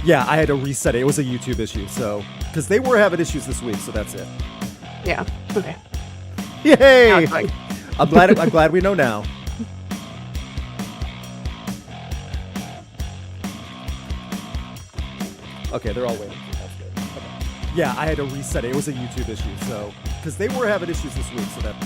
Yeah, I had to reset it. It was a YouTube issue, so because they were having issues this week, so that's it. Yeah. Okay. Yay! I'm glad we know now. Okay, they're all waiting. That's good. Okay. Yeah, I had to reset it. It was a YouTube issue, so because they were having issues this week, so that.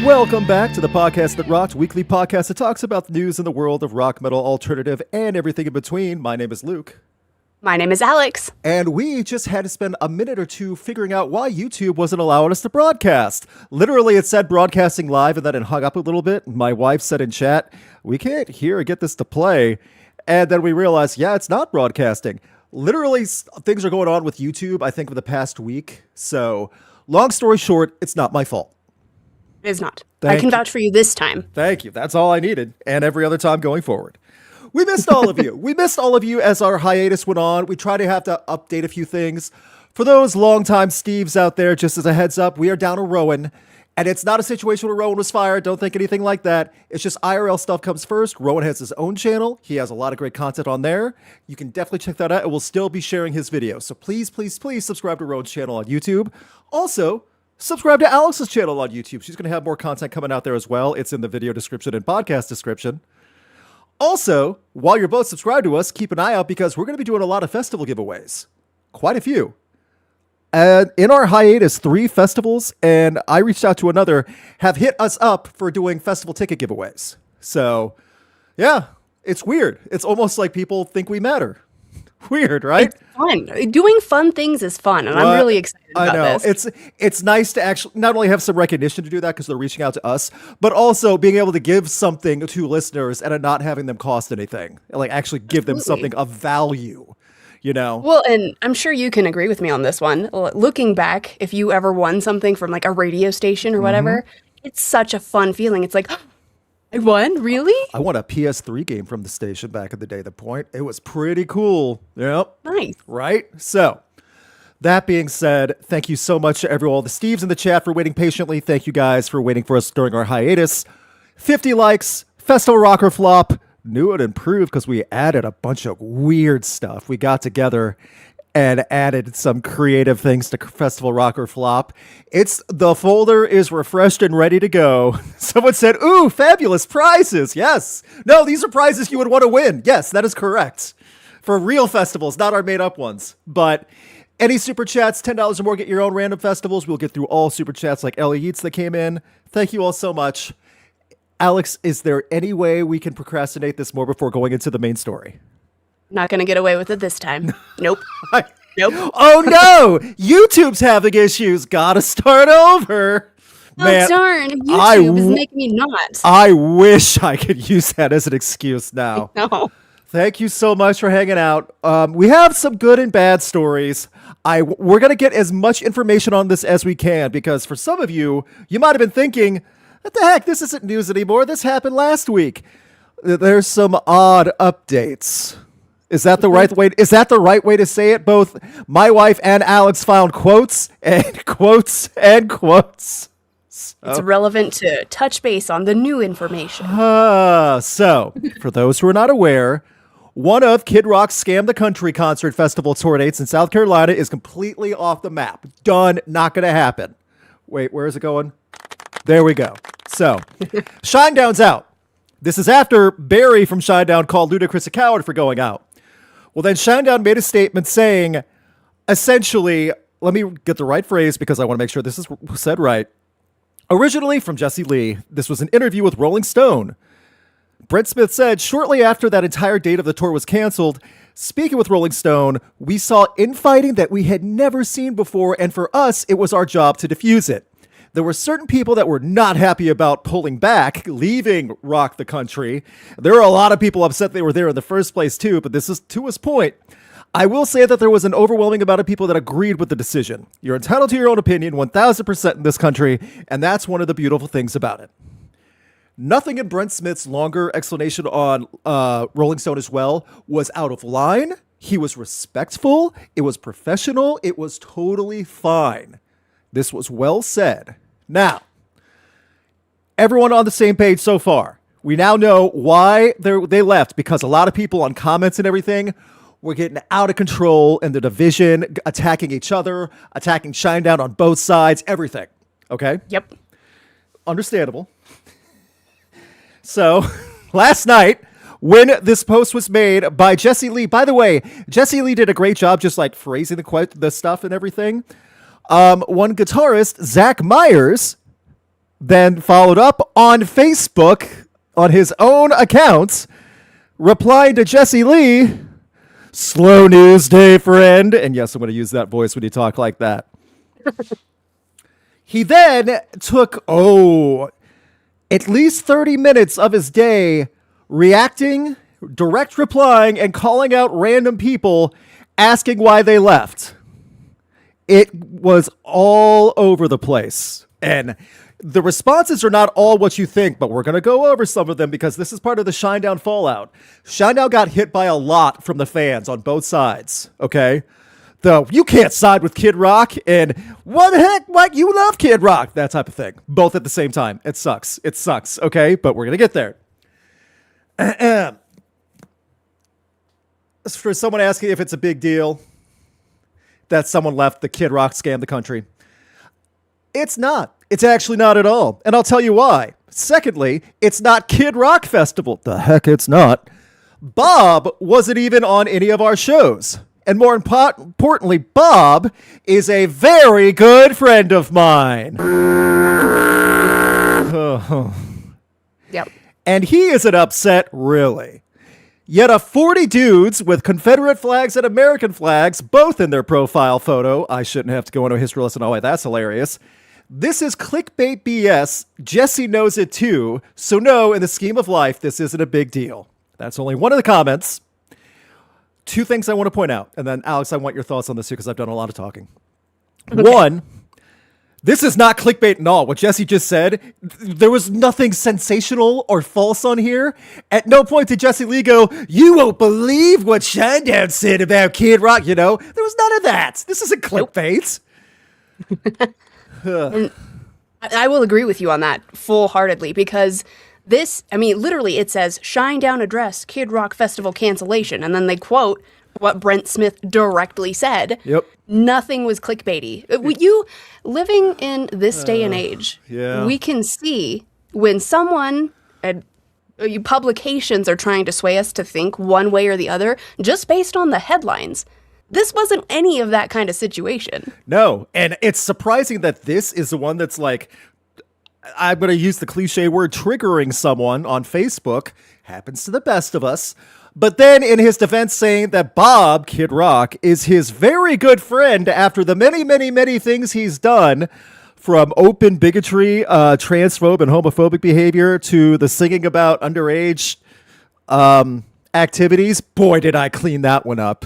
Welcome back to the podcast that rocked, weekly podcast that talks about the news in the world of rock, metal, alternative, and everything in between. My name is Luke. My name is Alex. And we just had to spend a minute or two figuring out why YouTube wasn't allowing us to broadcast. Literally, it said broadcasting live, and then it hung up a little bit. My wife said in chat, we can't hear or get this to play. And then we realized, yeah, it's not broadcasting. Literally, things are going on with YouTube, I think, for the past week. So, long story short, it's not my fault. It is not. I can vouch for you this time. Thank you. That's all I needed. And every other time going forward. We missed all of you. We missed all of you as our hiatus went on. We try to have to update a few things. For those longtime Steves out there, just as a heads up, we are down a Rowan. And it's not a situation where Rowan was fired. Don't think anything like that. It's just IRL stuff comes first. Rowan has his own channel. He has a lot of great content on there. You can definitely check that out. And we'll still be sharing his videos. So please, please, please subscribe to Rowan's channel on YouTube. Also, subscribe to Alex's channel on YouTube. She's going to have more content coming out there as well. It's in the video description and podcast description. Also, while you're both subscribed to us, keep an eye out because we're going to be doing a lot of festival giveaways. Quite a few. And in our hiatus, 3 festivals, and I reached out to another, have hit us up for doing festival ticket giveaways. So, yeah, it's weird. It's almost like people think we matter. Weird, right? It's fun. Doing fun things is fun, and I'm really excited about this. It's nice to actually not only have some recognition to do that because they're reaching out to us, but also being able to give something to listeners and not having them cost anything. Like actually give them something of value, you know? Well, and I'm sure you can agree with me on this one. Looking back, if you ever won something from like a radio station or whatever, it's such a fun feeling. It's like, I won? Really? I won a PS3 game from the station back in the day, The Point. It was pretty cool. Yep. Nice. Right? So, that being said, thank you so much to all the Steves in the chat for waiting patiently. Thank you guys for waiting for us during our hiatus. 50 likes, Festival Rocker Flop, new and improved because we added a bunch of weird stuff. We got together and added some creative things to Festival Rocker Flop. The folder is refreshed and ready to go. Someone said, ooh, fabulous prizes. Yes. No, these are prizes you would want to win. Yes, that is correct. For real festivals, not our made up ones. But any super chats, $10 or more, get your own random festivals. We'll get through all super chats like Ellie Yeats that came in. Thank you all so much. Alex, is there any way we can procrastinate this more before going into the main story? Not going to get away with it this time. Nope. Nope. Oh, no. YouTube's having issues. Gotta start over. Man, oh, darn. YouTube is making me not. I wish I could use that as an excuse now. No. Thank you so much for hanging out. We have some good and bad stories. We're going to get as much information on this as we can because for some of you, you might have been thinking, what the heck? This isn't news anymore. This happened last week. There's some odd updates. Is that the right way? Is that the right way to say it? Both my wife and Alex found quotes and quotes and quotes. So. It's relevant to touch base on the new information. So, for those who are not aware, one of Kid Rock's Scam the Country concert festival tour dates in South Carolina is completely off the map. Done. Not going to happen. Wait, where is it going? There we go. So, Shinedown's out. This is after Barry from Shinedown called Ludacris a coward for going out. Well, then Shinedown made a statement saying, essentially, let me get the right phrase because I want to make sure this is said right. Originally from Jesse Lee, this was an interview with Rolling Stone. Brent Smith said, shortly after that entire date of the tour was canceled, speaking with Rolling Stone, we saw infighting that we had never seen before, and for us, it was our job to diffuse it. There were certain people that were not happy about pulling back, leaving Rock the Country. There were a lot of people upset they were there in the first place, too, but this is to his point. I will say that there was an overwhelming amount of people that agreed with the decision. You're entitled to your own opinion 1,000% in this country, and that's one of the beautiful things about it. Nothing in Brent Smith's longer explanation on Rolling Stone as well was out of line. He was respectful. It was professional. It was totally fine. This was well said. Now, everyone on the same page so far. We now know why they left, because a lot of people on comments and everything were getting out of control in the division, attacking each other, attacking Shinedown on both sides, everything. Okay? Yep. Understandable. So, last night, when this post was made by Jesse Lee, by the way, Jesse Lee did a great job just like phrasing the stuff and everything. One guitarist, Zach Myers, then followed up on Facebook on his own account, replying to Jesse Lee, "Slow news day, friend." And yes, I'm going to use that voice when you talk like that. He then took, at least 30 minutes of his day reacting, direct replying, and calling out random people, asking why they left. It was all over the place. And the responses are not all what you think, but we're going to go over some of them because this is part of the Shinedown fallout. Shinedown got hit by a lot from the fans on both sides, okay? Though you can't side with Kid Rock and what the heck, Mike, you love Kid Rock, that type of thing. Both at the same time. It sucks. It sucks, okay? But we're going to get there. As for someone asking if it's a big deal that someone left the Kid Rock scam the country, it's not. It's actually not at all. And I'll tell you why. Secondly, it's not Kid Rock Festival. The heck it's not. Bob wasn't even on any of our shows. And more importantly, Bob is a very good friend of mine. Yep. And he isn't upset, really. Yet of 40 dudes with Confederate flags and American flags, both in their profile photo, I shouldn't have to go into a history lesson. Oh, wait, that's hilarious. This is clickbait BS. Jesse knows it too. So no, in the scheme of life, this isn't a big deal. That's only one of the comments. Two things I want to point out. And then, Alex, I want your thoughts on this too, because I've done a lot of talking. Okay. One, this is not clickbait at all. What Jesse just said, there was nothing sensational or false on here. At no point did Jesse Lee go, "You won't believe what Shinedown said about Kid Rock." You know, there was none of that. This isn't clickbait. And I will agree with you on that full-heartedly because this, I mean, literally it says Shinedown address, Kid Rock Festival cancellation. And then they quote what Brent Smith directly said. Yep. Nothing was clickbaity. You living in this day and age, we can see when someone, publications are trying to sway us to think one way or the other just based on the headlines. This wasn't any of that kind of situation. No, and it's surprising that this is the one that's like, I'm going to use the cliche word, triggering someone on Facebook. Happens to the best of us. But then in his defense saying that Bob, Kid Rock, is his very good friend after the many, many, many things he's done, from open bigotry, transphobe and homophobic behavior to the singing about underage activities. Boy, did I clean that one up.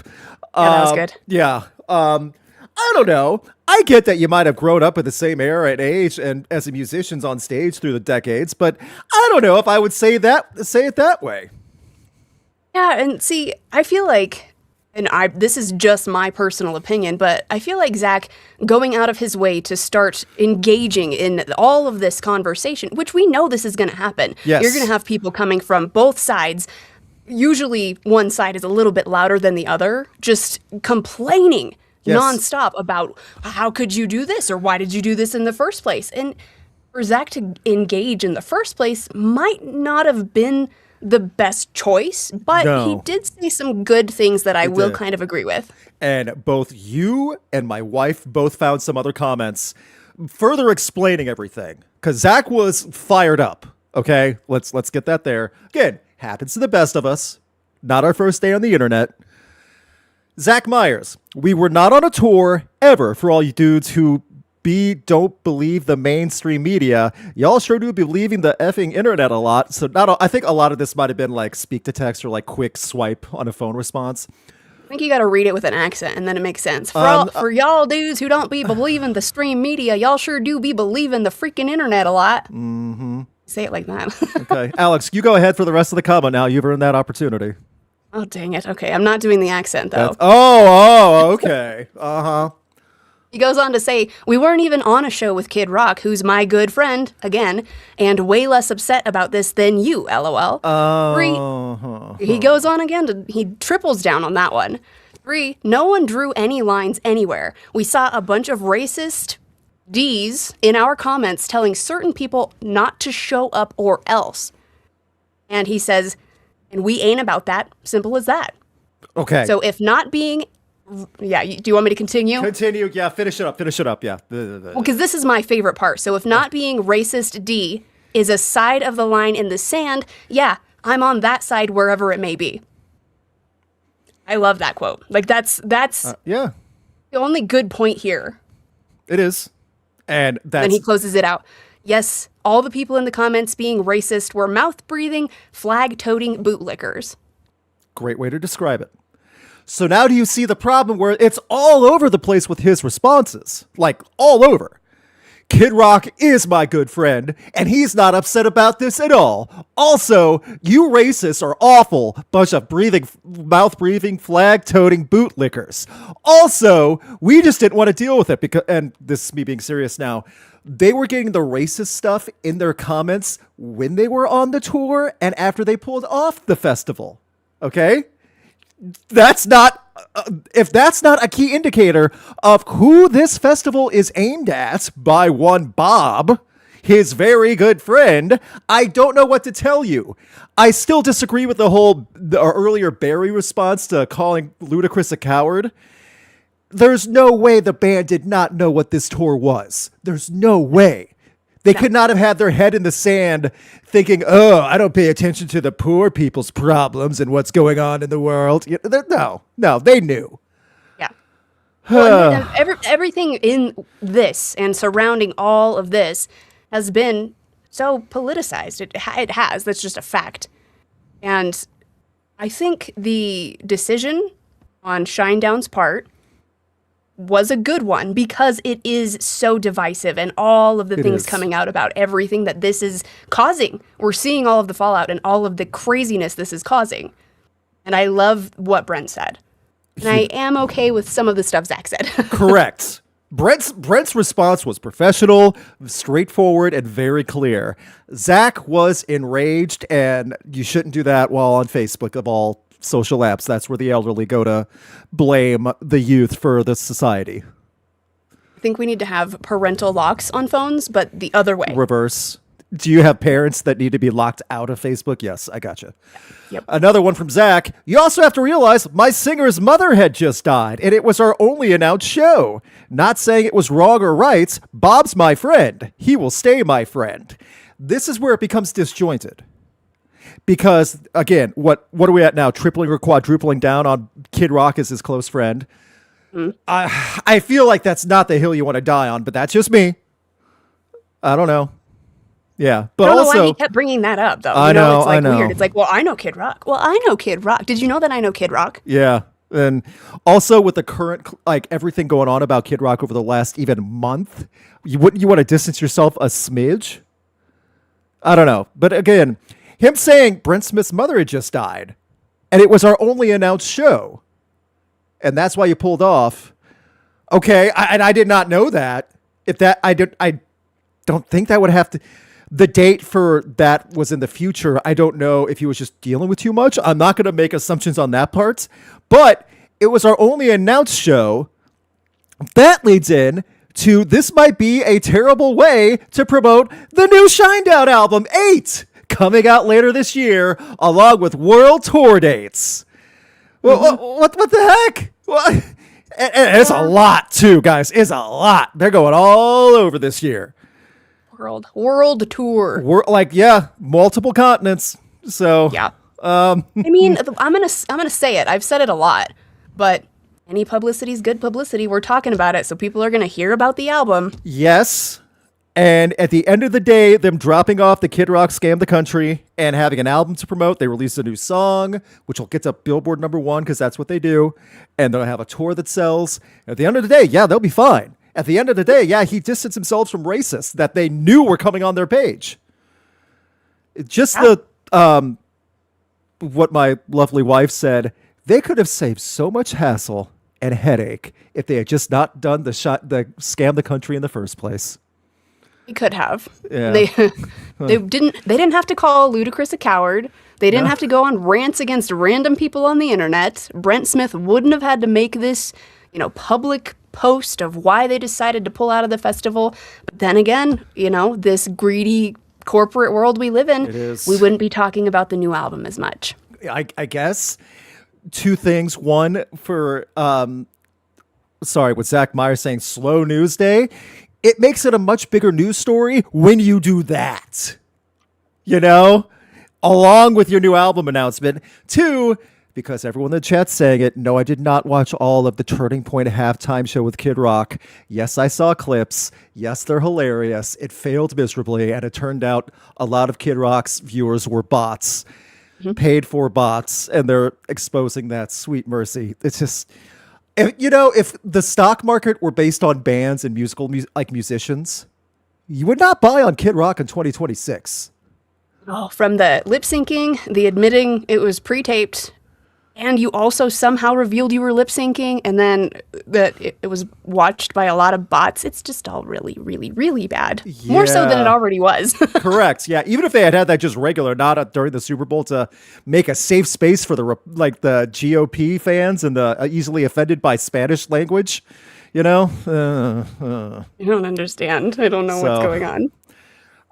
Yeah, that was good. Yeah. I don't know. I get that you might have grown up in the same era and age and as a musician's on stage through the decades, but I don't know if I would say it that way. Yeah, and see, I feel like, this is just my personal opinion, but I feel like Zach going out of his way to start engaging in all of this conversation, which we know this is going to happen. Yes. You're going to have people coming from both sides. Usually one side is a little bit louder than the other, just complaining nonstop about how could you do this or why did you do this in the first place? And for Zach to engage in the first place might not have been the best choice, but he did say some good things that I will kind of agree with. And both you and my wife both found some other comments further explaining everything, because Zach was fired up. Okay, let's get that there. Again, happens to the best of us. Not our first day on the internet. Zach Myers, we were not on a tour ever for all you dudes who don't believe the mainstream media. Y'all sure do believing the effing internet a lot. So I think a lot of this might have been like speak to text or like quick swipe on a phone response. I think you got to read it with an accent and then it makes sense. For y'all dudes who don't be believing the stream media, y'all sure do be believing the freaking internet a lot. Mm-hmm. Say it like that. Okay. Alex, you go ahead for the rest of the comment now. You've earned that opportunity. Oh, dang it. Okay, I'm not doing the accent, though. Okay. Uh-huh. He goes on to say, we weren't even on a show with Kid Rock, who's my good friend, again, and way less upset about this than you, LOL. 3, he goes on again, he triples down on that one. 3, no one drew any lines anywhere. We saw a bunch of racist D's in our comments telling certain people not to show up or else. And he says, and we ain't about that. Simple as that. Okay. So if not being... Yeah, do you want me to continue? Continue. Yeah, finish it up. Yeah. Well, because this is my favorite part. So if not being racist D is a side of the line in the sand, yeah, I'm on that side wherever it may be. I love that quote. Like, that's yeah. the only good point here. It is. And then he closes it out. Yes, all the people in the comments being racist were mouth-breathing, flag-toting bootlickers. Great way to describe it. So now do you see the problem where it's all over the place with his responses? Like, all over. Kid Rock is my good friend, and he's not upset about this at all. Also, you racists are awful. Bunch of mouth-breathing, flag-toting bootlickers. Also, we just didn't want to deal with it because, and this is me being serious now, they were getting the racist stuff in their comments when they were on the tour and after they pulled off the festival. Okay? That's not, if that's not a key indicator of who this festival is aimed at by one Bob, his very good friend, I don't know what to tell you. I still disagree with the earlier Barry response to calling Ludacris a coward. There's no way the band did not know what this tour was. There's no way. They could not have had their head in the sand thinking, oh, I don't pay attention to the poor people's problems and what's going on in the world. No, they knew. Yeah. Well, everything in this and surrounding all of this has been so politicized. It has. That's just a fact. And I think the decision on Shinedown's part was a good one because it is so divisive and all of the things coming out about everything that this is causing. We're seeing all of the fallout and all of the craziness this is causing. And I love what Brent said. And I am okay with some of the stuff Zach said. Correct. Brent's response was professional, straightforward, and very clear. Zach was enraged, and you shouldn't do that while on Facebook of all social apps. That's where the elderly go to blame the youth for the society. I think we need to have parental locks on phones, but the other way. Reverse. Do you have parents that need to be locked out of Facebook? Yes, I gotcha. Yep. Another one from Zach. You also have to realize my singer's mother had just died, and it was our only announced show. Not saying it was wrong or right. Bob's my friend. He will stay my friend. This is where it becomes disjointed. Because, again, what are we at now? Tripling or quadrupling down on Kid Rock as his close friend? Mm. I feel like that's not the hill you want to die on, but that's just me. I don't know. Yeah, but I don't also know why he kept bringing that up, though. I know, it's like I know. weird. It's like, well, I know Kid Rock. Well, I know Kid Rock. Did you know that I know Kid Rock? Yeah, and also with the current, like everything going on about Kid Rock over the last even month, wouldn't you want to distance yourself a smidge? I don't know, but again, him saying Brent Smith's mother had just died, and it was our only announced show, and that's why you pulled off. Okay, and I did not know that. I don't think that would have to. The date for that was in the future. I don't know if he was just dealing with too much. I'm not going to make assumptions on that part, but it was our only announced show. That leads in to this might be a terrible way to promote the new Shinedown album 8 coming out later this year along with world tour dates. Well, what the heck? Well, and it's a lot too, guys. It's a lot. They're going all over this year. World tour. Multiple continents. So yeah. I mean, I'm gonna say it. I've said it a lot, but any publicity is good publicity. We're talking about it, so people are gonna hear about the album. Yes. And at the end of the day, them dropping off the Kid Rock Scam the Country and having an album to promote, they release a new song, which will get to Billboard #1 because that's what they do. And they'll have a tour that sells. At the end of the day, yeah, they'll be fine. At the end of the day, yeah, he distanced himself from racists that they knew were coming on their page. Just what my lovely wife said, they could have saved so much hassle and headache if they had just not done the Scam the Country in the first place. They could have. Yeah. They didn't have to call Ludacris a coward. They didn't have to go on rants against random people on the internet. Brent Smith wouldn't have had to make this, public post of why they decided to pull out of the festival. But then again, this greedy corporate world we live in, we wouldn't be talking about the new album as much. I guess two things. One, for with Zach Myers saying slow news day, it makes it a much bigger news story when you do that, along with your new album announcement. Two, because everyone in the chat's saying it, no, I did not watch all of the Turning Point halftime show with Kid Rock. Yes, I saw clips. Yes, they're hilarious. It failed miserably, and it turned out a lot of Kid Rock's viewers were bots, paid for bots, and they're exposing that. Sweet mercy. It's just... If the stock market were based on bands and musicians, you would not buy on Kid Rock in 2026. Oh, from the lip syncing, the admitting it was pre-taped, and you also somehow revealed you were lip syncing, and then that it was watched by a lot of bots. It's just all really, really, really bad. Yeah. More so than it already was. Correct. Yeah. Even if they had that just regular, not during the Super Bowl, to make a safe space for the GOP fans and the easily offended by Spanish language, I don't understand. I don't know what's going on.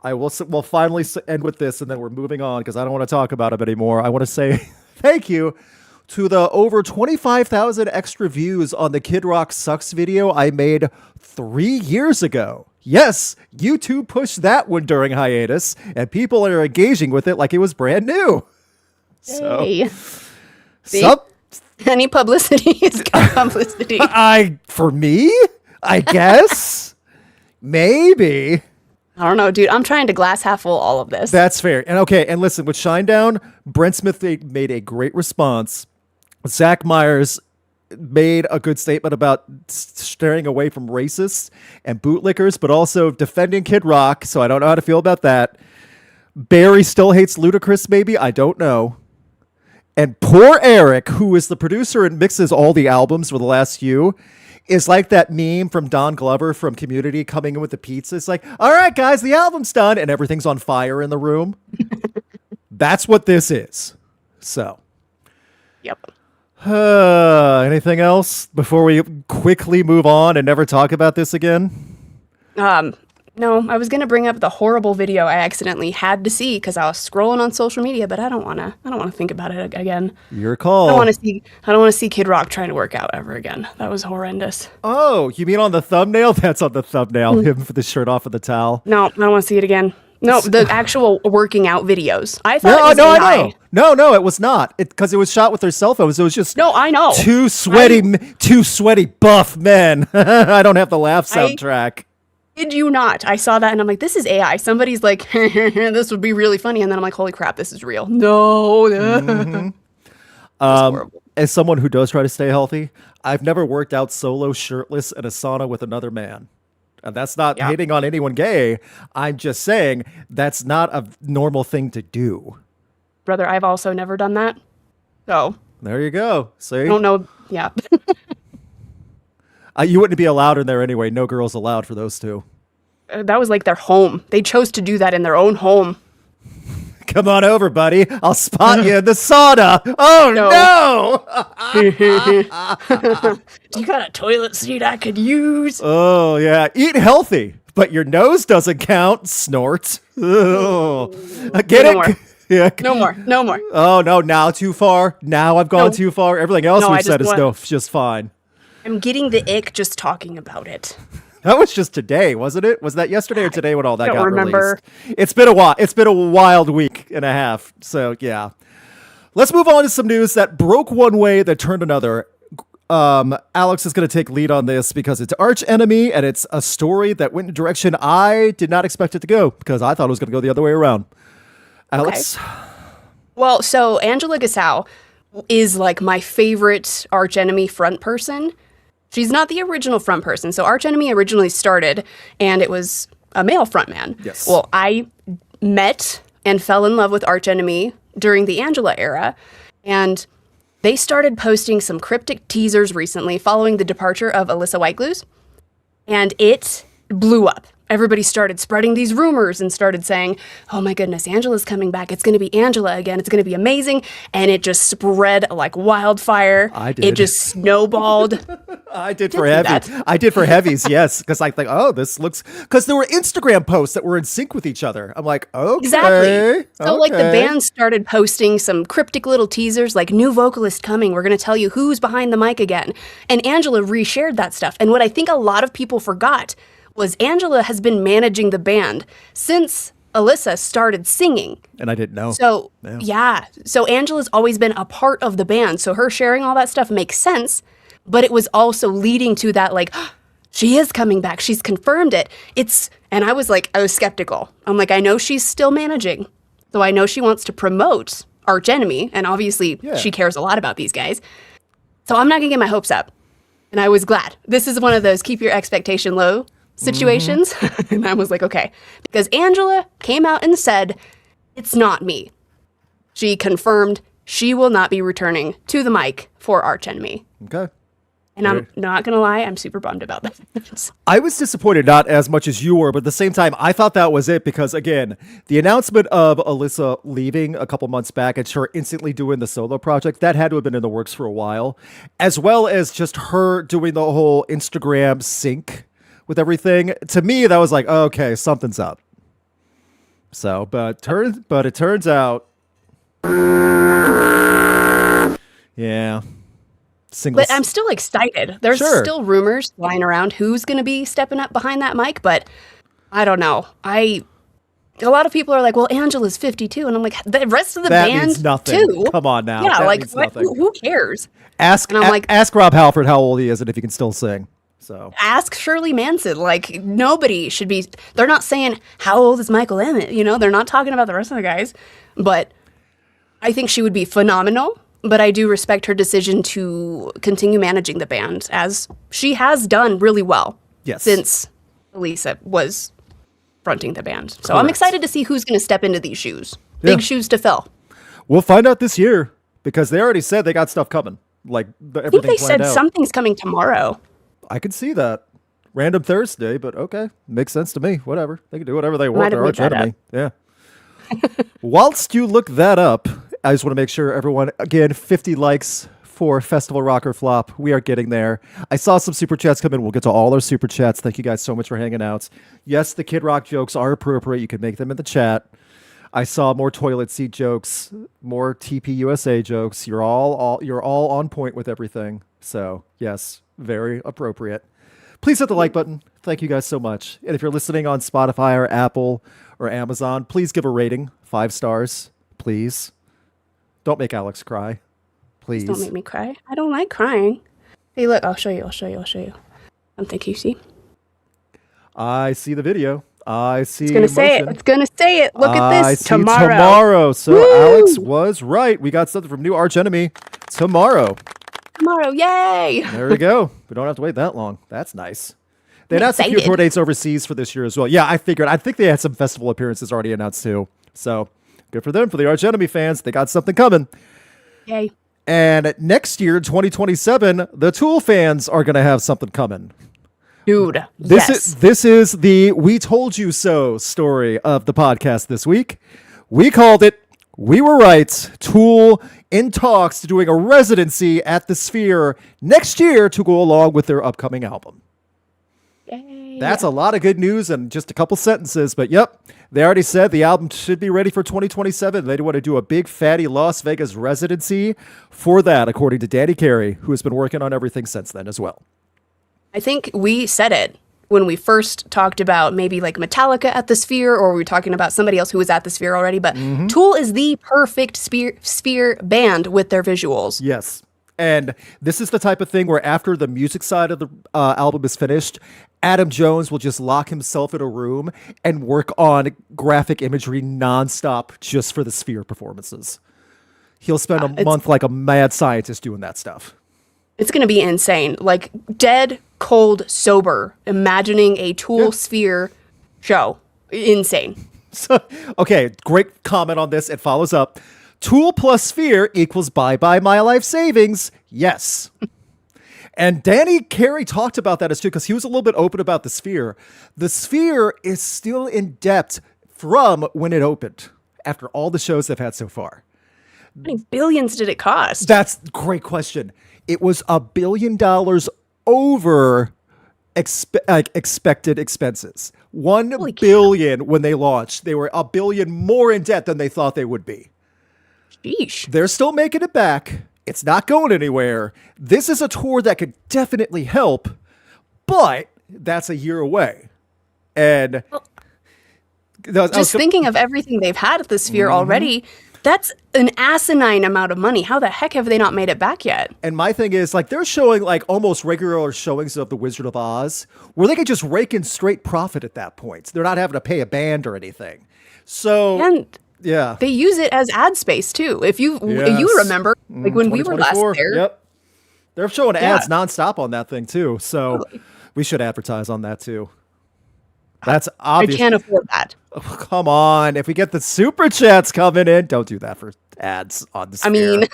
We'll finally end with this, and then we're moving on because I don't want to talk about it anymore. I want to say thank you to the over 25,000 extra views on the Kid Rock Sucks video I made 3 years ago. Yes, YouTube pushed that one during hiatus, and people are engaging with it like it was brand new. Hey. Any publicity is good publicity. For me, I guess. Maybe. I don't know, dude. I'm trying to glass half full all of this. That's fair. And listen, with Shinedown, Brent Smith made a great response. Zach Myers made a good statement about staring away from racists and bootlickers, but also defending Kid Rock. So I don't know how to feel about that. Barry still hates Ludacris, maybe. I don't know. And poor Eric, who is the producer and mixes all the albums for the last few, is like that meme from Don Glover from Community coming in with the pizza. It's like, all right, guys, the album's done, and everything's on fire in the room. That's what this is. So. Yep. Anything else before we quickly move on and never talk about this again? No, I was going to bring up the horrible video I accidentally had to see because I was scrolling on social media, but I don't want to think about it again. Your call. I don't want to see Kid Rock trying to work out ever again. That was horrendous. Oh, you mean on the thumbnail? That's on the thumbnail. Him with the shirt off of the towel. No, I don't want to see it again. No, the actual working out videos. I thought it was AI. I know. No, it was not. Because it was shot with their cell phones. It was just I know. Two sweaty buff men. I don't have the laugh soundtrack. Did you not? I saw that and I'm like, this is AI. Somebody's like, this would be really funny. And then I'm like, holy crap, this is real. No. Mm-hmm. Horrible. As someone who does try to stay healthy, I've never worked out solo shirtless in a sauna with another man. And that's not hating on anyone gay. I'm just saying that's not a normal thing to do. Brother, I've also never done that. So. There you go. See? I don't know. Yeah. You wouldn't be allowed in there anyway. No girls allowed for those two. That was like their home. They chose to do that in their own home. Come on over, buddy. I'll spot you in the sauna. Oh, no. Do you got a toilet seat I could use? Oh, yeah. Eat healthy, but your nose doesn't count. Snort. Oh. Get it? More. Yeah. No more. Oh, no. Now too far. Now I've gone too far. Everything else we've said is just fine. I'm getting the ick just talking about it. That was just today, wasn't it? Was that yesterday or today when all that got remember. Released? It's been a while. It's been a wild week and a half. So, yeah. Let's move on to some news that broke one way that turned another. Alex is going to take lead on this because it's Arch Enemy, and it's a story that went in a direction I did not expect it to go because I thought it was going to go the other way around. Alex? Okay. Well, so Angela Gossow is like my favorite Arch Enemy front person. She's not the original front person. So Arch Enemy originally started, and it was a male frontman. Yes. Well, I met and fell in love with Arch Enemy during the Angela era, and they started posting some cryptic teasers recently following the departure of Alyssa Whiteglues, and it blew up. Everybody started spreading these rumors and started saying, oh my goodness, Angela's coming back. It's going to be Angela again. It's going to be amazing. And it just spread like wildfire. I did. It just snowballed. I did for heavies. I did for heavies, yes. Because I think, oh, this looks... Because there were Instagram posts that were in sync with each other. I'm like, okay. Exactly. So like the okay. band started posting some cryptic little teasers like new vocalist coming. We're going to tell you who's behind the mic again. And Angela reshared that stuff. And what I think a lot of people forgot was Angela has been managing the band since Alyssa started singing. And I didn't know. So, yeah. So Angela's always been a part of the band. So her sharing all that stuff makes sense. But it was also leading to that, like, she is coming back. She's confirmed it. And I was skeptical. I'm like, I know she's still managing. So I know she wants to promote Arch Enemy. And obviously she cares a lot about these guys. So I'm not going to get my hopes up. And I was glad. This is one of those keep your expectation low situations. Mm-hmm. And I was like, okay. Because Angela came out and said, it's not me. She confirmed she will not be returning to the mic for Arch Enemy. Okay. And I'm not going to lie, I'm super bummed about that. I was disappointed, not as much as you were, but at the same time, I thought that was it because, again, the announcement of Alyssa leaving a couple months back and her instantly doing the solo project, that had to have been in the works for a while, as well as just her doing the whole Instagram sync with everything. To me, that was like, oh, okay, something's up. So, but it turns out, yeah. But I'm still excited. There's still rumors flying around who's going to be stepping up behind that mic, but I don't know. A lot of people are like, well, Angela's 52. And I'm like, the rest of the band means nothing. Too. Come on now. Yeah, that like, means nothing. who cares? Ask Rob Halford how old he is and if he can still sing. So ask Shirley Manson. Like, nobody should be. They're not saying, how old is Michael Emmett? You know, they're not talking about the rest of the guys. But I think she would be phenomenal. But I do respect her decision to continue managing the band, as she has done really well since Alyssa was fronting the band. So I'm excited to see who's going to step into these shoes. Big shoes to fill. We'll find out this year because they already said they got stuff coming. Like everything I think they said out. something's coming tomorrow. I could see that. Random Thursday, but okay. Makes sense to me. Whatever. They can do whatever they want. They're Arch Enemy. Yeah. Whilst you look that up, I just want to make sure everyone, again, 50 likes for Festival Rocker Flop. We are getting there. I saw some super chats come in. We'll get to all our super chats. Thank you guys so much for hanging out. Yes, the Kid Rock jokes are appropriate. You can make them in the chat. I saw more toilet seat jokes, more TP USA jokes. You're all on point with everything. So, yes, very appropriate. Please hit the like button. Thank you guys so much. And if you're listening on Spotify or Apple or Amazon, please give a rating. 5 stars, please. Don't make Alex cry. Please. Don't make me cry. I don't like crying. Hey, look, I'll show you. Something you see. I see the video. I see It's going to say it. Look at this. I see tomorrow. So Woo! Alex was right. We got something from new Arch Enemy tomorrow. Yay! There we go. We don't have to wait that long. That's nice. They announced a few tour dates overseas for this year as well. Yeah, I figured. I think they had some festival appearances already announced too. So good for them. For the Arch Enemy fans, they got something coming. Yay. And next year, 2027, the Tool fans are going to have something coming. Dude, This is the We Told You So story of the podcast this week. We called it We Were Right. Tool in talks to doing a residency at the Sphere next year to go along with their upcoming album. Yay. That's a lot of good news in just a couple sentences, but yep, they already said the album should be ready for 2027. They want to do a big fatty Las Vegas residency for that, according to Danny Carey, who has been working on everything since then as well. I think we said it when we first talked about maybe like Metallica at the Sphere, or we were talking about somebody else who was at the Sphere already, but Tool is the perfect Sphere band with their visuals. Yes. And this is the type of thing where after the music side of the album is finished, Adam Jones will just lock himself in a room and work on graphic imagery nonstop just for the Sphere performances. He'll spend a month like a mad scientist doing that stuff. It's going to be insane. Like dead, cold, sober, imagining a Tool Sphere show. Insane. So, okay, great comment on this. It follows up. Tool plus Sphere equals bye-bye my life savings. Yes. And Danny Carey talked about that as too, because he was a little bit open about the Sphere. The Sphere is still in debt from when it opened, after all the shows they've had so far. How many billions did it cost? That's a great question. It was $1 billion over expected expenses. $1 billion when they launched. They were $1 billion more in debt than they thought they would be. Sheesh. They're still making it back. It's not going anywhere. This is a tour that could definitely help, but that's a year away. And just thinking of everything they've had at the Sphere already, that's an asinine amount of money. How the heck have they not made it back yet? And my thing is, like, they're showing like almost regular showings of The Wizard of Oz, where they could just rake in straight profit at that point. They're not having to pay a band or anything. So, and yeah, they use it as ad space too. If you remember, like when we were last there, yep, they're showing ads nonstop on that thing too. So we should advertise on that too. That's obvious. I can't afford that. Oh, come on. If we get the super chats coming in, don't do that for ads on the Sphere.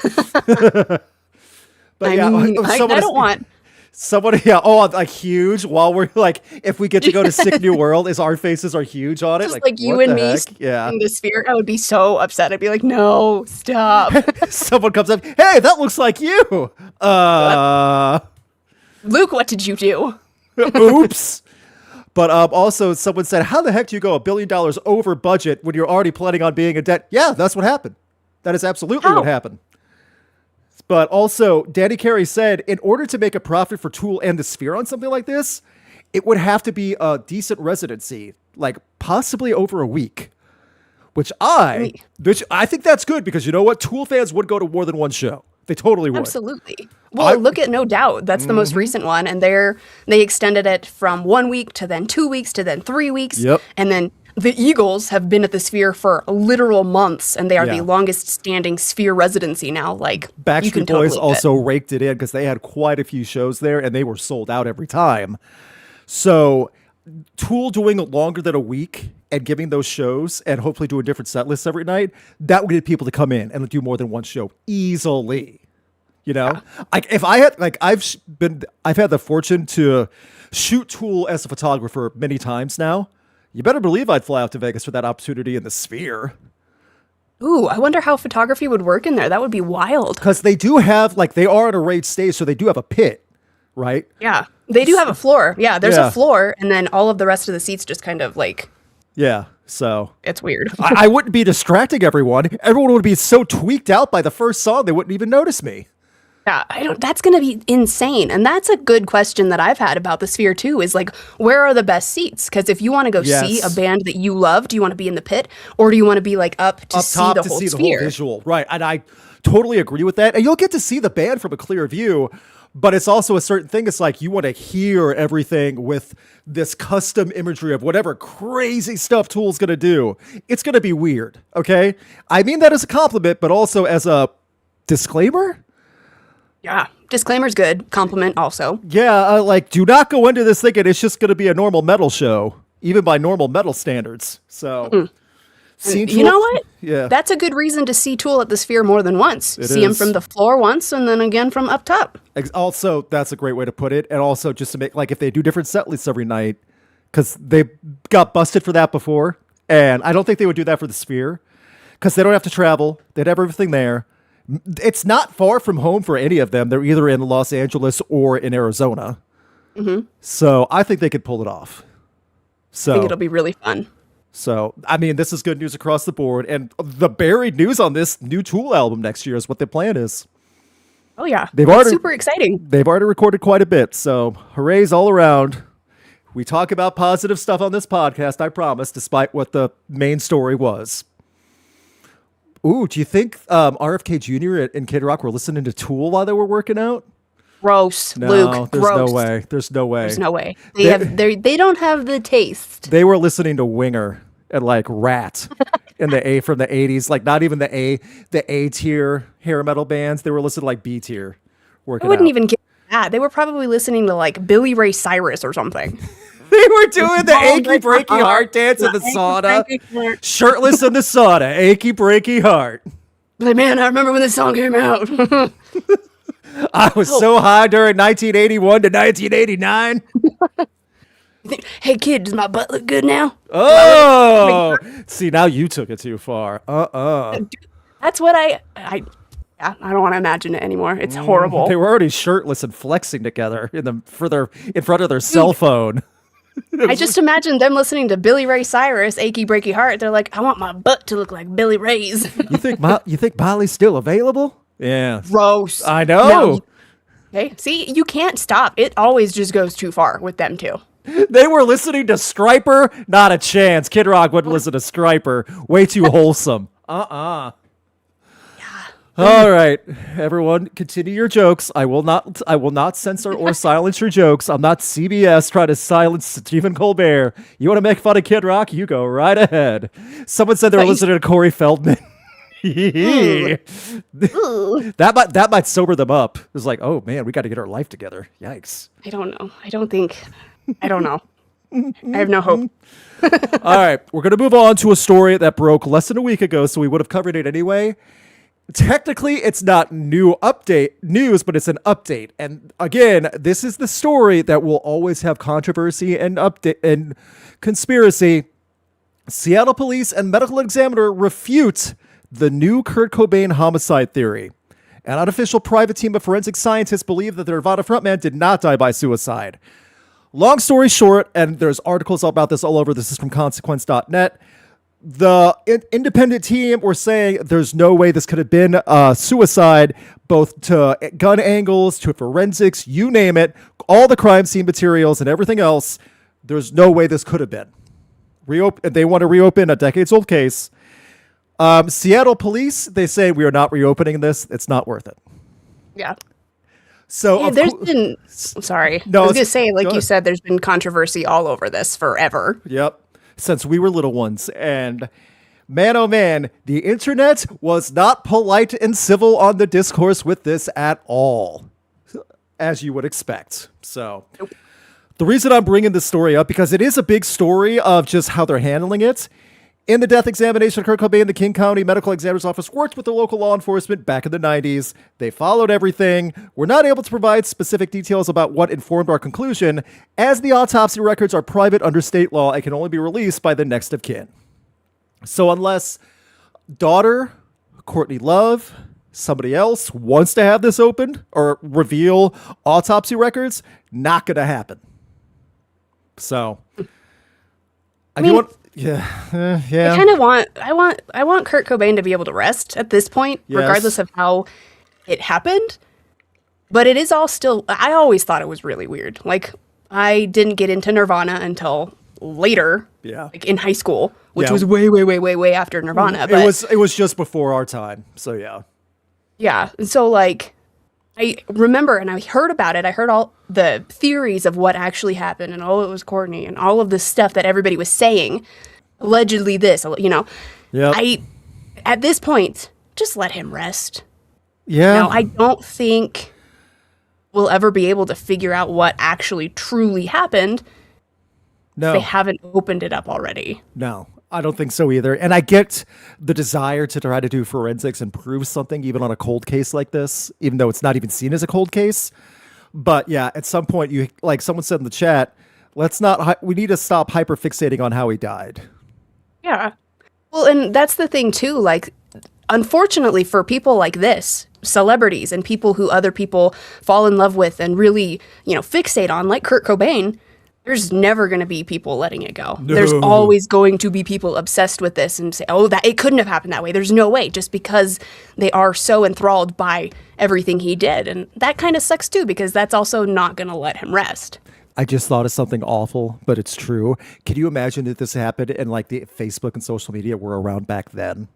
I don't want. Somebody, like huge, while we're like, if we get to go to Sick New World, is our faces are huge on it. Just like you and me in the Sphere, I would be so upset. I'd be like, no, stop. Someone comes up, hey, that looks like you. Luke, what did you do? Oops. But also, someone said, how the heck do you go $1 billion over budget when you're already planning on being in debt? Yeah, that's what happened. That is absolutely what happened. But also, Danny Carey said, in order to make a profit for Tool and the Sphere on something like this, it would have to be a decent residency, like possibly over a week. Which I think that's good, because you know what? Tool fans would go to more than one show. They totally would. Absolutely. Well, look at No Doubt. That's the most recent one. And they extended it from 1 week to then 2 weeks to then 3 weeks. Yep. And then the Eagles have been at the Sphere for literal months, and they are the longest standing Sphere residency now. Like, Backstreet Boys also raked it in because they had quite a few shows there, and they were sold out every time. So Tool doing longer than a week and giving those shows and hopefully doing different set lists every night, that would get people to come in and do more than one show easily. You know, like if I had, like, I've had the fortune to shoot Tool as a photographer many times now. You better believe I'd fly out to Vegas for that opportunity in the Sphere. Ooh, I wonder how photography would work in there. That would be wild. Because they do have, like, they are at a raised stage, so they do have a pit, right? Yeah, they do have a floor. Yeah, there's a floor, and then all of the rest of the seats just kind of like... Yeah, so... It's weird. I wouldn't be distracting everyone. Everyone would be so tweaked out by the first song, they wouldn't even notice me. Yeah, that's going to be insane. And that's a good question that I've had about the Sphere too, is like, where are the best seats? Because if you want to go see a band that you love, do you want to be in the pit, or do you want to be like up top to see the whole visual? Right. And I totally agree with that. And you'll get to see the band from a clear view, but it's also a certain thing. It's like, you want to hear everything with this custom imagery of whatever crazy stuff Tool's going to do. It's going to be weird. Okay. I mean that as a compliment, but also as a disclaimer. Yeah. Disclaimer's good. Compliment also. Yeah. Like, do not go into this thinking it's just going to be a normal metal show, even by normal metal standards. So, you know what? Yeah. That's a good reason to see Tool at the Sphere more than once. See him from the floor once and then again from up top. Also, that's a great way to put it. And also just to make, like, if they do different set lists every night, because they got busted for that before. And I don't think they would do that for the Sphere, because they don't have to travel. They'd have everything there. It's not far from home for any of them. They're either in Los Angeles or in Arizona. Mm-hmm. So I think they could pull it off. So I think it'll be really fun. So, I mean, this is good news across the board. And the buried news on this new Tool album next year is what the plan is. Oh, yeah. It's super exciting. They've already recorded quite a bit. So hoorays all around. We talk about positive stuff on this podcast, I promise, despite what the main story was. Ooh, do you think RFK Jr. and Kid Rock were listening to Tool while they were working out? Gross, No, Luke. there's Gross. no way. There's no way. There's no way. They don't have the taste. They were listening to Winger and like Rat in the A from the 80s, like not even the A tier hair metal bands. They were listening to like B tier working I wouldn't out. even get that. They were probably listening to like Billy Ray Cyrus or something. They were doing the achy breaky heart dance in the sauna. Shirtless in the sauna. Achy breaky heart. Like, man, I remember when this song came out. I was so high during 1981 to 1989. Hey kid, does my butt look good now? Oh, see, now you took it too far. That's what I don't want to imagine it anymore. It's horrible. They were already shirtless and flexing together in front of their cell phone. I just imagine them listening to Billy Ray Cyrus, "Achy Breaky Heart." They're like, "I want my butt to look like Billy Ray's." You think Molly's still available? Yeah. Gross. I know. No. Okay, see, you can't stop. It always just goes too far with them too. They were listening to Stryper? Not a chance. Kid Rock wouldn't listen to Stryper. Way too wholesome. Yeah. All right, everyone, continue your jokes. I will not censor or silence your jokes. I'm not CBS trying to silence Stephen Colbert. You want to make fun of Kid Rock? You go right ahead. Someone said they were listening to Corey Feldman. That might sober them up. It was like, oh man, we got to get our life together. Yikes. I don't know. I don't know. I have no hope. All right, we're going to move on to a story that broke less than a week ago, so we would have covered it anyway. Technically, it's not news, but it's an update. And again, this is the story that will always have controversy and and conspiracy. Seattle police and medical examiner refute the new Kurt Cobain homicide theory. An unofficial private team of forensic scientists believe that the Nirvana frontman did not die by suicide. Long story short, and there's articles about this all over, this is from consequence.net. The independent team were saying there's no way this could have been suicide, both to gun angles, to forensics, you name it, all the crime scene materials and everything else. There's no way this could have been. They want to reopen a decades-old case. Seattle police, they say, we are not reopening this. It's not worth it. Yeah. So yeah, there's been, sorry. No, I was going to say, like you said, there's been controversy all over this forever. Yep. Since we were little ones. And man, oh man, the internet was not polite and civil on the discourse with this at all, as you would expect. So the reason I'm bringing this story up, because it is a big story of just how they're handling it. In the death examination of Kurt Cobain, the King County Medical Examiner's Office worked with the local law enforcement back in the 90s. They followed everything. We're not able to provide specific details about what informed our conclusion, as the autopsy records are private under state law and can only be released by the next of kin. So unless daughter, Courtney Love, somebody else wants to have this opened or reveal autopsy records, not going to happen. So I mean, yeah. I want Kurt Cobain to be able to rest at this point, regardless of how it happened. But it is all still, I always thought it was really weird. Like, I didn't get into Nirvana until later, like in high school, which was way after Nirvana. But it was just before our time. So yeah. Yeah. So like, I remember, and I heard about it. I heard all the theories of what actually happened, and it was Courtney, and all of the stuff that everybody was saying. Allegedly this, you know. Yeah. At this point, just let him rest. Yeah. I don't think we'll ever be able to figure out what actually truly happened. No. If they haven't opened it up already. No, I don't think so either. And I get the desire to try to do forensics and prove something, even on a cold case like this, even though it's not even seen as a cold case. But yeah, at some point, you, like someone said in the chat, we need to stop hyperfixating on how he died. Yeah. Well, and that's the thing too, like, unfortunately for people like this, celebrities and people who other people fall in love with and really, fixate on, like Kurt Cobain, there's never going to be people letting it go. No. There's always going to be people obsessed with this and say, oh, that it couldn't have happened that way. There's no way, just because they are so enthralled by everything he did. And that kind of sucks too, because that's also not going to let him rest. I just thought of something awful, but it's true. Can you imagine if this happened and like the Facebook and social media were around back then?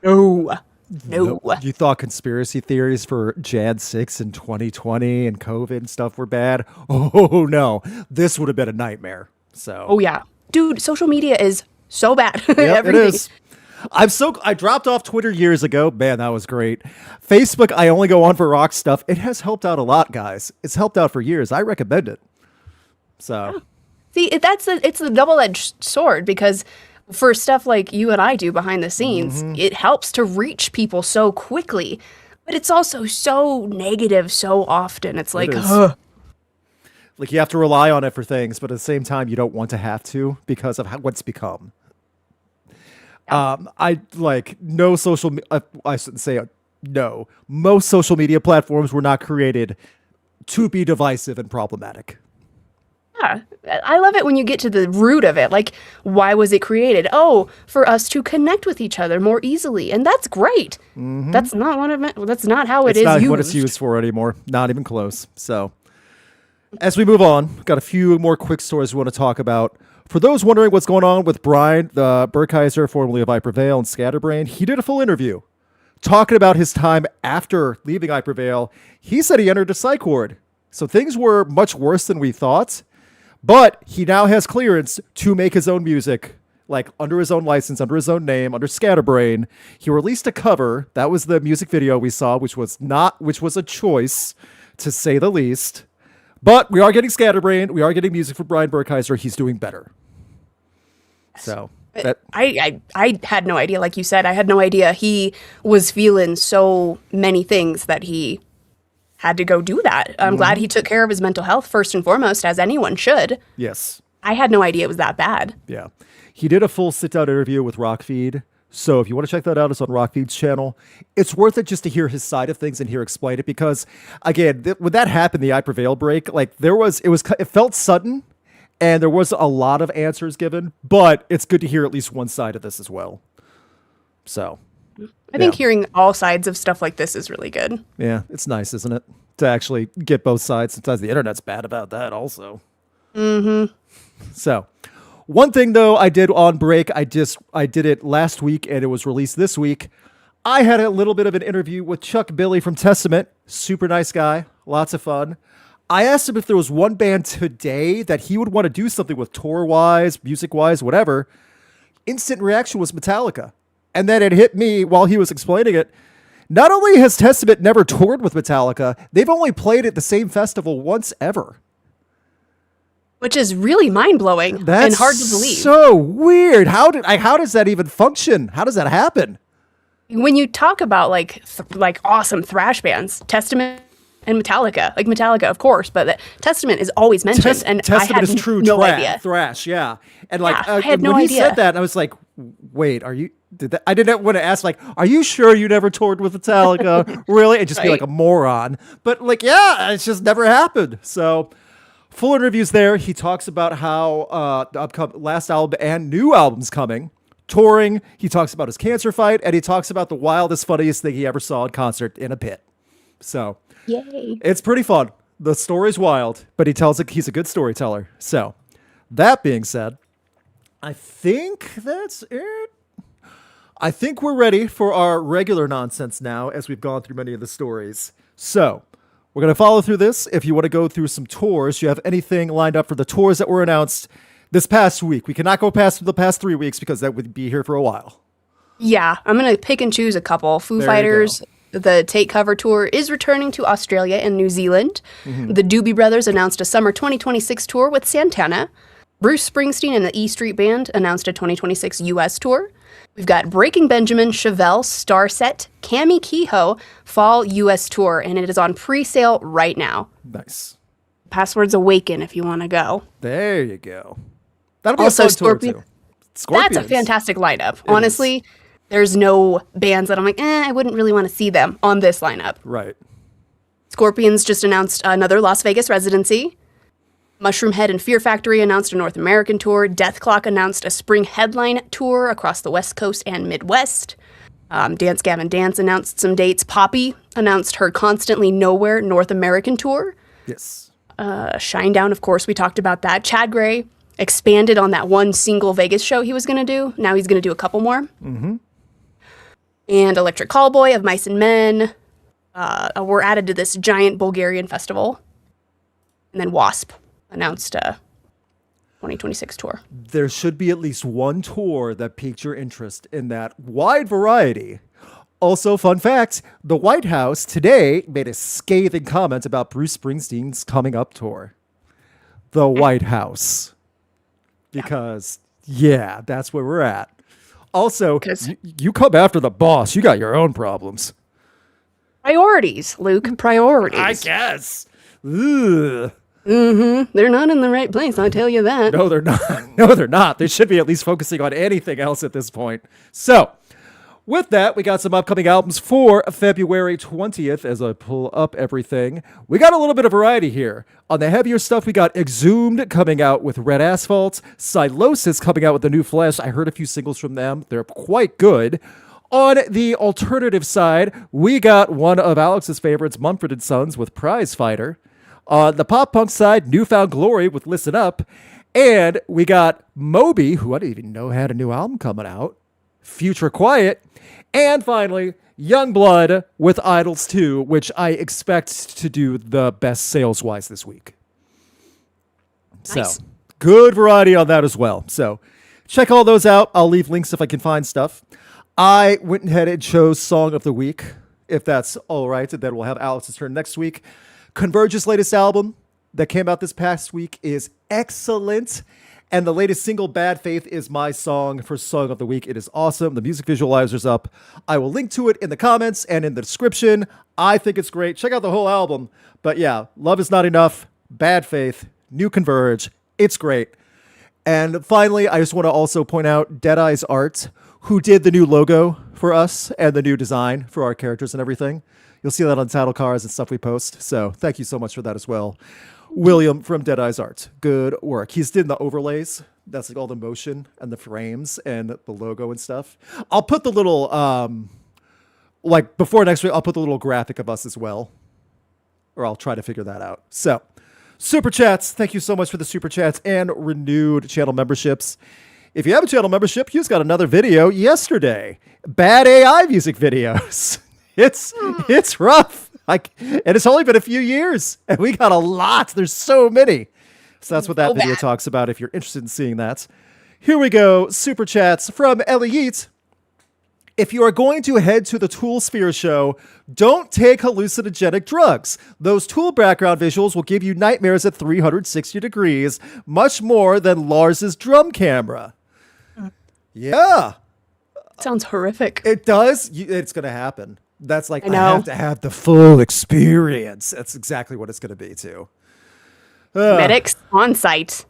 No. No. You thought conspiracy theories for Jan 6 in 2020 and COVID and stuff were bad? Oh no, this would have been a nightmare. So. Oh yeah. Dude, social media is so bad. Yep, it is. I dropped off Twitter years ago. Man, that was great. Facebook, I only go on for rock stuff. It has helped out a lot, guys. It's helped out for years. I recommend it. So, see, it's a double-edged sword because for stuff like you and I do behind the scenes, it helps to reach people so quickly, but it's also so negative so often. It's like, like you have to rely on it for things, but at the same time, you don't want to have to because of what's become. I like no social. I shouldn't say no. Most social media platforms were not created to be divisive and problematic. Yeah, I love it when you get to the root of it. Like, why was it created? Oh, for us to connect with each other more easily, and that's great. That's not what it meant. That's not how it is not used. what it's used for anymore. Not even close. So, as we move on, got a few more quick stories we want to talk about. For those wondering what's going on with Brian, the Burkheiser, formerly of I Prevail and Scatterbrain, he did a full interview talking about his time after leaving I Prevail. He said he entered a psych ward, so things were much worse than we thought. But he now has clearance to make his own music, like under his own license, under his own name, under Scatterbrain. He released a cover. That was the music video we saw, which was a choice, to say the least. But we are getting Scatterbrain. We are getting music from Brian Burkheiser. He's doing better. So I had no idea. Like you said, I had no idea he was feeling so many things that he had to go do that. I'm glad he took care of his mental health first and foremost, as anyone should. Yes. I had no idea it was that bad. Yeah. He did a full sit-down interview with Rockfeed. So if you want to check that out, it's on Rockfeed's channel. It's worth it just to hear his side of things and hear explain it because, again, when that happened, the I Prevail break, like it felt sudden and there was a lot of answers given, but it's good to hear at least one side of this as well. So I think hearing all sides of stuff like this is really good. Yeah, it's nice, isn't it? To actually get both sides. Sometimes the internet's bad about that also. So, one thing though I did on break, I did it last week and it was released this week. I had a little bit of an interview with Chuck Billy from Testament. Super nice guy. Lots of fun. I asked him if there was one band today that he would want to do something with tour-wise, music-wise, whatever. Instant reaction was Metallica. And then it hit me while he was explaining it. Not only has Testament never toured with Metallica, they've only played at the same festival once ever. Which is really mind-blowing and hard to believe. So weird. How does that even function? How does that happen? When you talk about like awesome thrash bands, Testament and Metallica, like Metallica, of course, but Testament is always mentioned, and Testament I had is true no idea. Thrash, yeah. And like I had no when idea. he said that, I was like, "Wait, are you?" I didn't want to ask, like, "Are you sure you never toured with Metallica?" Really, and just be like a moron. But like, yeah, it's just never happened. So, full interviews there. He talks about how the upcoming last album and new albums coming. Touring, he talks about his cancer fight, and he talks about the wildest, funniest thing he ever saw in concert in a pit. So, yay! It's pretty fun. The story's wild, but he's a good storyteller. So, that being said, I think that's it. I think we're ready for our regular nonsense now, as we've gone through many of the stories. So, we're going to follow through this. If you want to go through some tours, you have anything lined up for the tours that were announced this past week? We cannot go past the past 3 weeks because that would be here for a while. Yeah, I'm going to pick and choose a couple. Foo Fighters, the Take Cover Tour is returning to Australia and New Zealand. The Doobie Brothers announced a summer 2026 tour with Santana. Bruce Springsteen and the E Street Band announced a 2026 U.S. tour. We've got Breaking Benjamin, Chevelle, Starset, Cami Kehoe, Fall U.S. tour, and it is on pre-sale right now. Nice. Passwords Awaken if you want to go. There you go. That'll be Also, a fun tour, too. That's a fantastic lineup. Honestly, there's no bands that I'm like, I wouldn't really want to see them on this lineup. Right. Scorpions just announced another Las Vegas residency. Mushroom Head and Fear Factory announced a North American tour. Death Clock announced a spring headline tour across the West Coast and Midwest. Dance Gavin Dance announced some dates. Poppy announced her Constantly Nowhere North American tour. Yes. Shinedown, of course, we talked about that. Chad Gray expanded on that one single Vegas show he was going to do. Now he's going to do a couple more. Mm-hmm. And Electric Callboy of Mice and Men were added to this giant Bulgarian festival. And then Wasp announced a 2026 tour. There should be at least one tour that piqued your interest in that wide variety. Also, fun fact, the White House today made a scathing comment about Bruce Springsteen's coming up tour. The White House. Because, yeah, that's where we're at. Also, you come after the boss. You got your own problems. Priorities, Luke. Priorities. I guess. Ugh. Mm-hmm. They're not in the right place, I'll tell you that. No, they're not. No, they're not. They should be at least focusing on anything else at this point. So, with that, we got some upcoming albums for February 20th as I pull up everything. We got a little bit of variety here. On the heavier stuff, we got Exhumed coming out with Red Asphalt, Silosis coming out with The New Flesh. I heard a few singles from them. They're quite good. On the alternative side, we got one of Alex's favorites, Mumford & Sons with Prize Fighter. On the pop punk side, Newfound Glory with Listen Up. And we got Moby, who I didn't even know had a new album coming out, Future Quiet. And finally, Youngblood with Idols 2, which I expect to do the best sales-wise this week. Nice. So, good variety on that as well. So, check all those out. I'll leave links if I can find stuff. I went ahead and chose Song of the Week, if that's all right. And then we'll have Alex's turn next week. Converge's latest album that came out this past week is excellent. And the latest single, Bad Faith, is my song for Song of the Week. It is awesome. The music visualizer's up. I will link to it in the comments and in the description. I think it's great. Check out the whole album. But yeah, Love Is Not Enough, Bad Faith, New Converge. It's great. And finally, I just want to also point out Deadeye's Art, who did the new logo for us and the new design for our characters and everything. You'll see that on title cards and stuff we post. So thank you so much for that as well. William from Deadeye's Art. Good work. He's did the overlays. That's like all the motion and the frames and the logo and stuff. I'll put the little, like before next week, I'll put the little graphic of us as well. Or I'll try to figure that out. So, Super Chats. Thank you so much for the Super Chats and renewed channel memberships. If you have a channel membership, you just got another video yesterday. Bad AI music videos. It's rough. And it's only been a few years, and we got a lot. There's so many. So that's what that video talks about if you're interested in seeing that. Here we go. Super Chats from Ellie Yeats. If you are going to head to the Tool Sphere show, don't take hallucinogenic drugs. Those Tool background visuals will give you nightmares at 360 degrees, much more than Lars's drum camera. Yeah. Sounds horrific. It does. It's going to happen. That's like, I have to have the full experience. That's exactly what it's going to be, too. Medics on site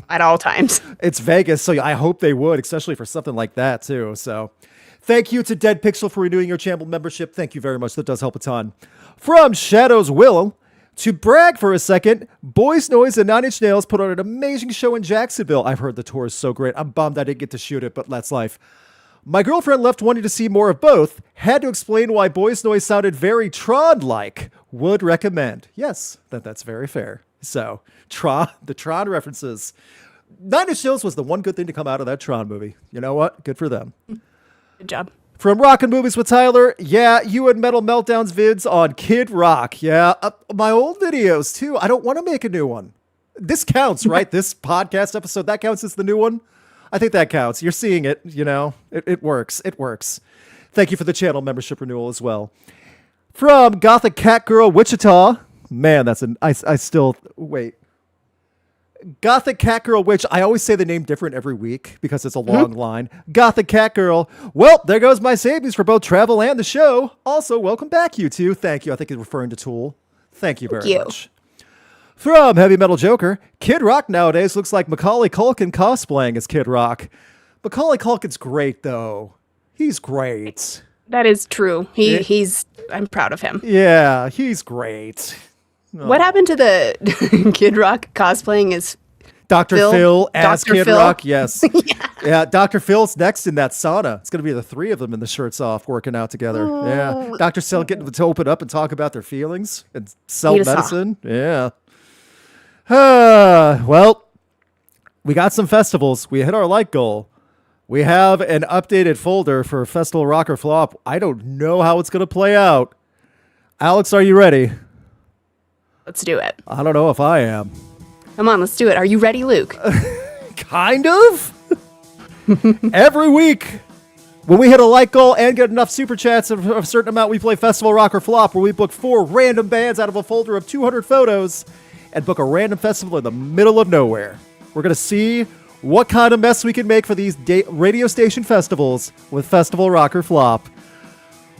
at all times. It's Vegas, so I hope they would, especially for something like that, too. So thank you to Dead Pixel for renewing your channel membership. Thank you very much. That does help a ton. From Shadows Will, to brag for a second, Boys Noise and Nine Inch Nails put on an amazing show in Jacksonville. I've heard the tour is so great. I'm bummed I didn't get to shoot it, but that's life. My girlfriend left wanting to see more of both. Had to explain why Boys Noise sounded very Tron-like. Would recommend. Yes, that's very fair. So, the Tron references. Nine Inch Nails was the one good thing to come out of that Tron movie. You know what? Good for them. Good job. From Rockin' Movies with Tyler, yeah, you and Metal Meltdown's vids on Kid Rock. Yeah, my old videos, too. I don't want to make a new one. This counts, right? This podcast episode, that counts as the new one? I think that counts. You're seeing it, you know. It works. It works. Thank you for the channel membership renewal as well. From Gothic Cat Girl Wichita. Man, I still... Wait. Gothic Cat Girl Witch. I always say the name different every week because it's a long line. Gothic Cat Girl. Well, there goes my savings for both travel and the show. Also, welcome back, you two. Thank you. I think you're referring to Tool. Thank you very much. From Heavy Metal Joker, Kid Rock nowadays looks like Macaulay Culkin cosplaying as Kid Rock. Macaulay Culkin's great, though. He's great. That is true. I'm proud of him. Yeah, he's great. What happened to the Kid Rock cosplaying as Dr. Phil as Dr. Kid Phil? Rock? Yes. Yeah, Dr. Phil's next in that sauna. It's going to be the three of them in the shirts off working out together. Yeah. Dr. Phil getting to open up and talk about their feelings and sell medicine. Yeah. Well, we got some festivals. We hit our like goal. We have an updated folder for Festival Rock or Flop. I don't know how it's going to play out. Alex, are you ready? Let's do it. I don't know if I am. Come on, let's do it. Are you ready, Luke? Kind of. Every week, when we hit a like goal and get enough super chats of a certain amount, we play Festival Rock or Flop, where we book 4 random bands out of a folder of 200 photos and book a random festival in the middle of nowhere. We're going to see what kind of mess we can make for these radio station festivals with Festival Rock or Flop.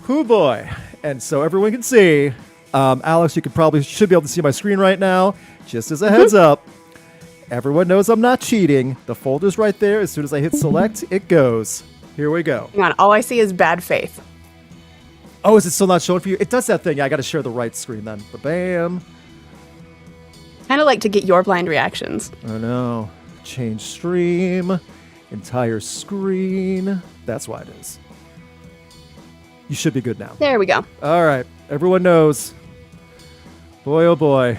Hoo boy. And so everyone can see, Alex, you should be able to see my screen right now. Just as a heads up, everyone knows I'm not cheating. The folder's right there. As soon as I hit select, it goes. Here we go. Hang on, all I see is bad faith. Oh, is it still not showing for you? It does that thing. I got to share the right screen then. Bam. Kind of like to get your blind reactions. I know. Change stream. Entire screen. That's why it is. You should be good now. There we go. All right. Everyone knows. Boy, oh boy.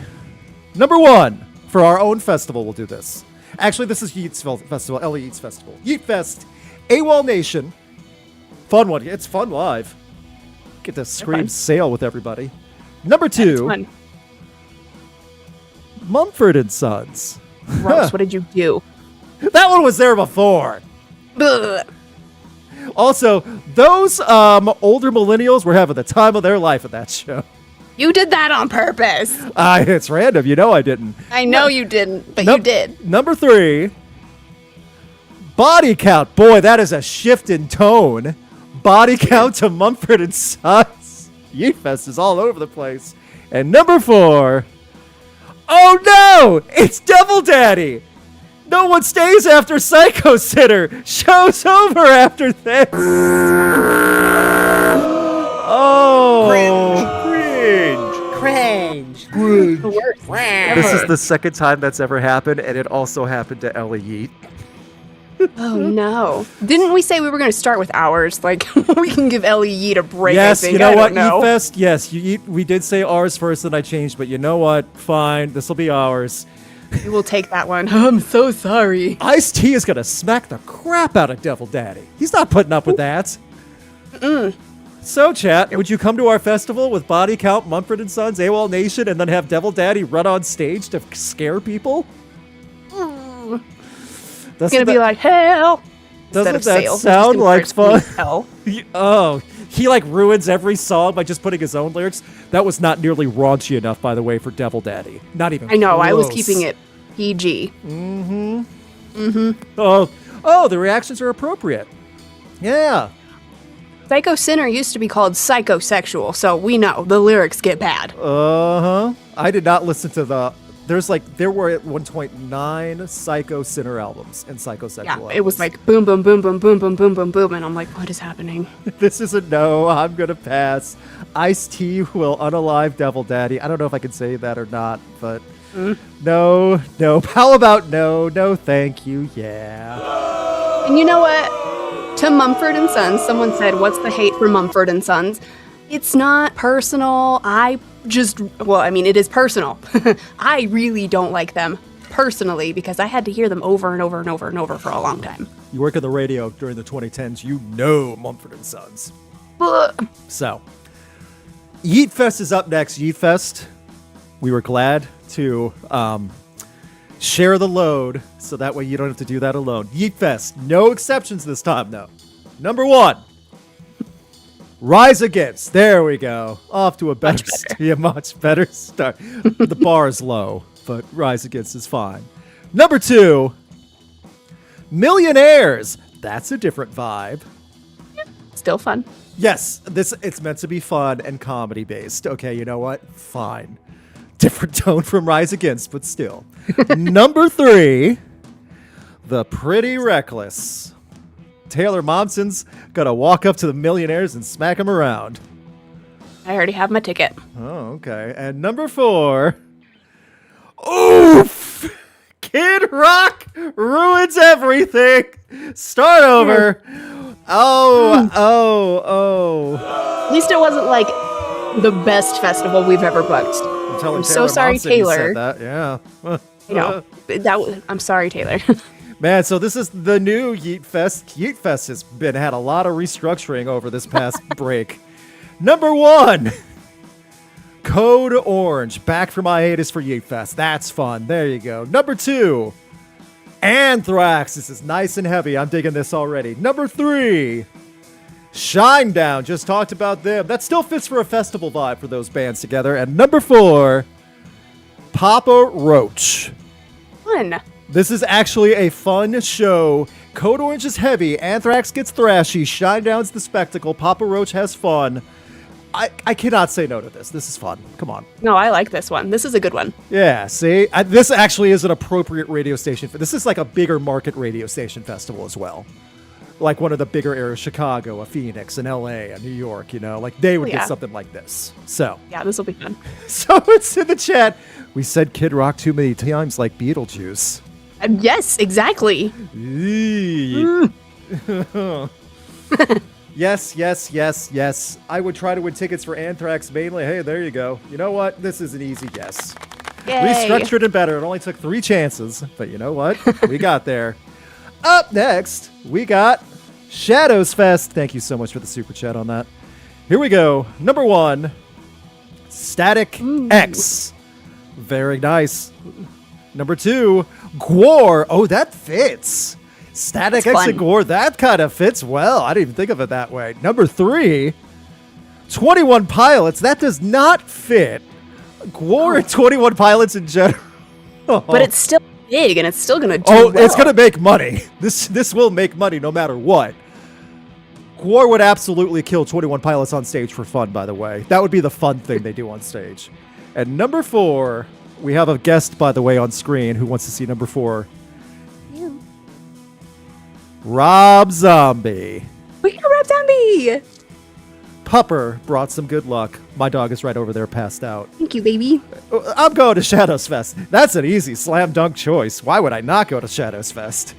Number 1 for our own festival. We'll do this. Actually, this is Yeats Festival. LA Yeats Festival. Yeet Fest. AWOL Nation. Fun one. It's fun live. Get to scream sail with everybody. Number 2. Mumford & Sons. Gross. What did you do? That one was there before. Ugh. Also, those older millennials were having the time of their life at that show. You did that on purpose. It's random. You know I didn't. I know you didn't, but you did. Number 3. Body Count. Boy, that is a shift in tone. Body Count to Mumford & Sons. Yeet Fest is all over the place. And number 4. Oh no! It's Devil Daddy! No one stays after Psycho Sitter. Show's over after this. Oh. Cringe. The worst. This is the second time that's ever happened, and it also happened to Ellie Yeet. Oh no! Didn't we say we were going to start with ours? Like we can give Ellie Yeet a break. Yes, I think. you know I what? don't know. Yeet Fest. Yes, we did say ours first, and I changed. But you know what? Fine, this will be ours. You will take that one. I'm so sorry. Ice-T is gonna smack the crap out of Devil Daddy. He's not putting up with that. So, chat, would you come to our festival with Body Count, Mumford & Sons, AWOL Nation, and then have Devil Daddy run on stage to scare people? It's gonna be like hell. Doesn't that sound like fun? Hell. Oh, he like ruins every song by just putting his own lyrics. That was not nearly raunchy enough, by the way, for Devil Daddy. Not even. I know. close. I was keeping it PG. Oh, the reactions are appropriate. Yeah. Psycho Sinner used to be called psychosexual, so we know the lyrics get bad. I did not listen to there were at one point 9 Psycho Sinner albums and Psychosexual albums. It was like boom, boom, boom, boom, boom, boom, boom, boom, boom, and I'm like, what is happening? This is a no. I'm gonna pass. Ice-T will unalive Devil Daddy. I don't know if I can say that or not, but no. How about no, thank you, yeah. And you know what? To Mumford & Sons, someone said, what's the hate for Mumford & Sons? It's not personal. It is personal. I really don't like them personally because I had to hear them over and over and over and over for a long time. You work in the radio during the 2010s, you know Mumford & Sons. So, Yeet Fest is up next. Yeet Fest, we were glad to share the load so that way you don't have to do that alone. Yeet Fest, no exceptions this time, though. Number 1. Rise Against. There we go. Off to a much better start. The bar is low, but Rise Against is fine. Number 2, Millionaires. That's a different vibe. Still fun. Yes, it's meant to be fun and comedy based. Okay, you know what? Fine. Different tone from Rise Against, but still. Number 3, The Pretty Reckless. Taylor Momsen's gonna walk up to the Millionaires and smack them around. I already have my ticket. Oh, okay. And number 4, oof! Kid Rock ruins everything. Start over. Oh. At least it wasn't like the best festival we've ever booked. I'm so sorry, Momsen you Taylor. said that. Yeah. You know, I'm sorry, Taylor. Man, so this is the new Yeet Fest. Yeet Fest has had a lot of restructuring over this past break. Number 1, Code Orange, back from hiatus for Yeet Fest. That's fun. There you go. Number 2, Anthrax. This is nice and heavy. I'm digging this already. Number 3, Shinedown. Just talked about them. That still fits for a festival vibe for those bands together. And number 4, Papa Roach. Fun. This is actually a fun show. Code Orange is heavy. Anthrax gets thrashy. Shinedown's the spectacle. Papa Roach has fun. I cannot say no to this. This is fun. Come on. No, I like this one. This is a good one. Yeah, see? This actually is an appropriate radio station. This is like a bigger market radio station festival as well. Like one of the bigger areas, Chicago, a Phoenix, an LA, a New York, you know? Like they would get something like this. So. Yeah, this will be fun. So it's in the chat. We said Kid Rock too many times like Beetlejuice. Yes, exactly. Yes. I would try to win tickets for Anthrax mainly. Hey, there you go. You know what? This is an easy guess. Yay. Restructured and better. It only took 3 chances, but you know what? We got there. Up next, we got Shadows Fest. Thank you so much for the super chat on that. Here we go. Number 1, Static X. Very nice. Number 2, Gwar. Oh, that fits. Static X and Gwar, that kind of fits well. I didn't even think of it that way. Number 3, 21 Pilots. That does not fit. Gwar and 21 Pilots in general. But it's still big, and it's still going to do well. It's going to make money. This will make money no matter what. Gwar would absolutely kill 21 Pilots on stage for fun, by the way. That would be the fun thing they do on stage. And number 4, we have a guest, by the way, on screen who wants to see number 4. Yeah. Rob Zombie. We got Rob Zombie. Pupper brought some good luck. My dog is right over there passed out. Thank you, baby. I'm going to Shadows Fest. That's an easy slam dunk choice. Why would I not go to Shadows Fest?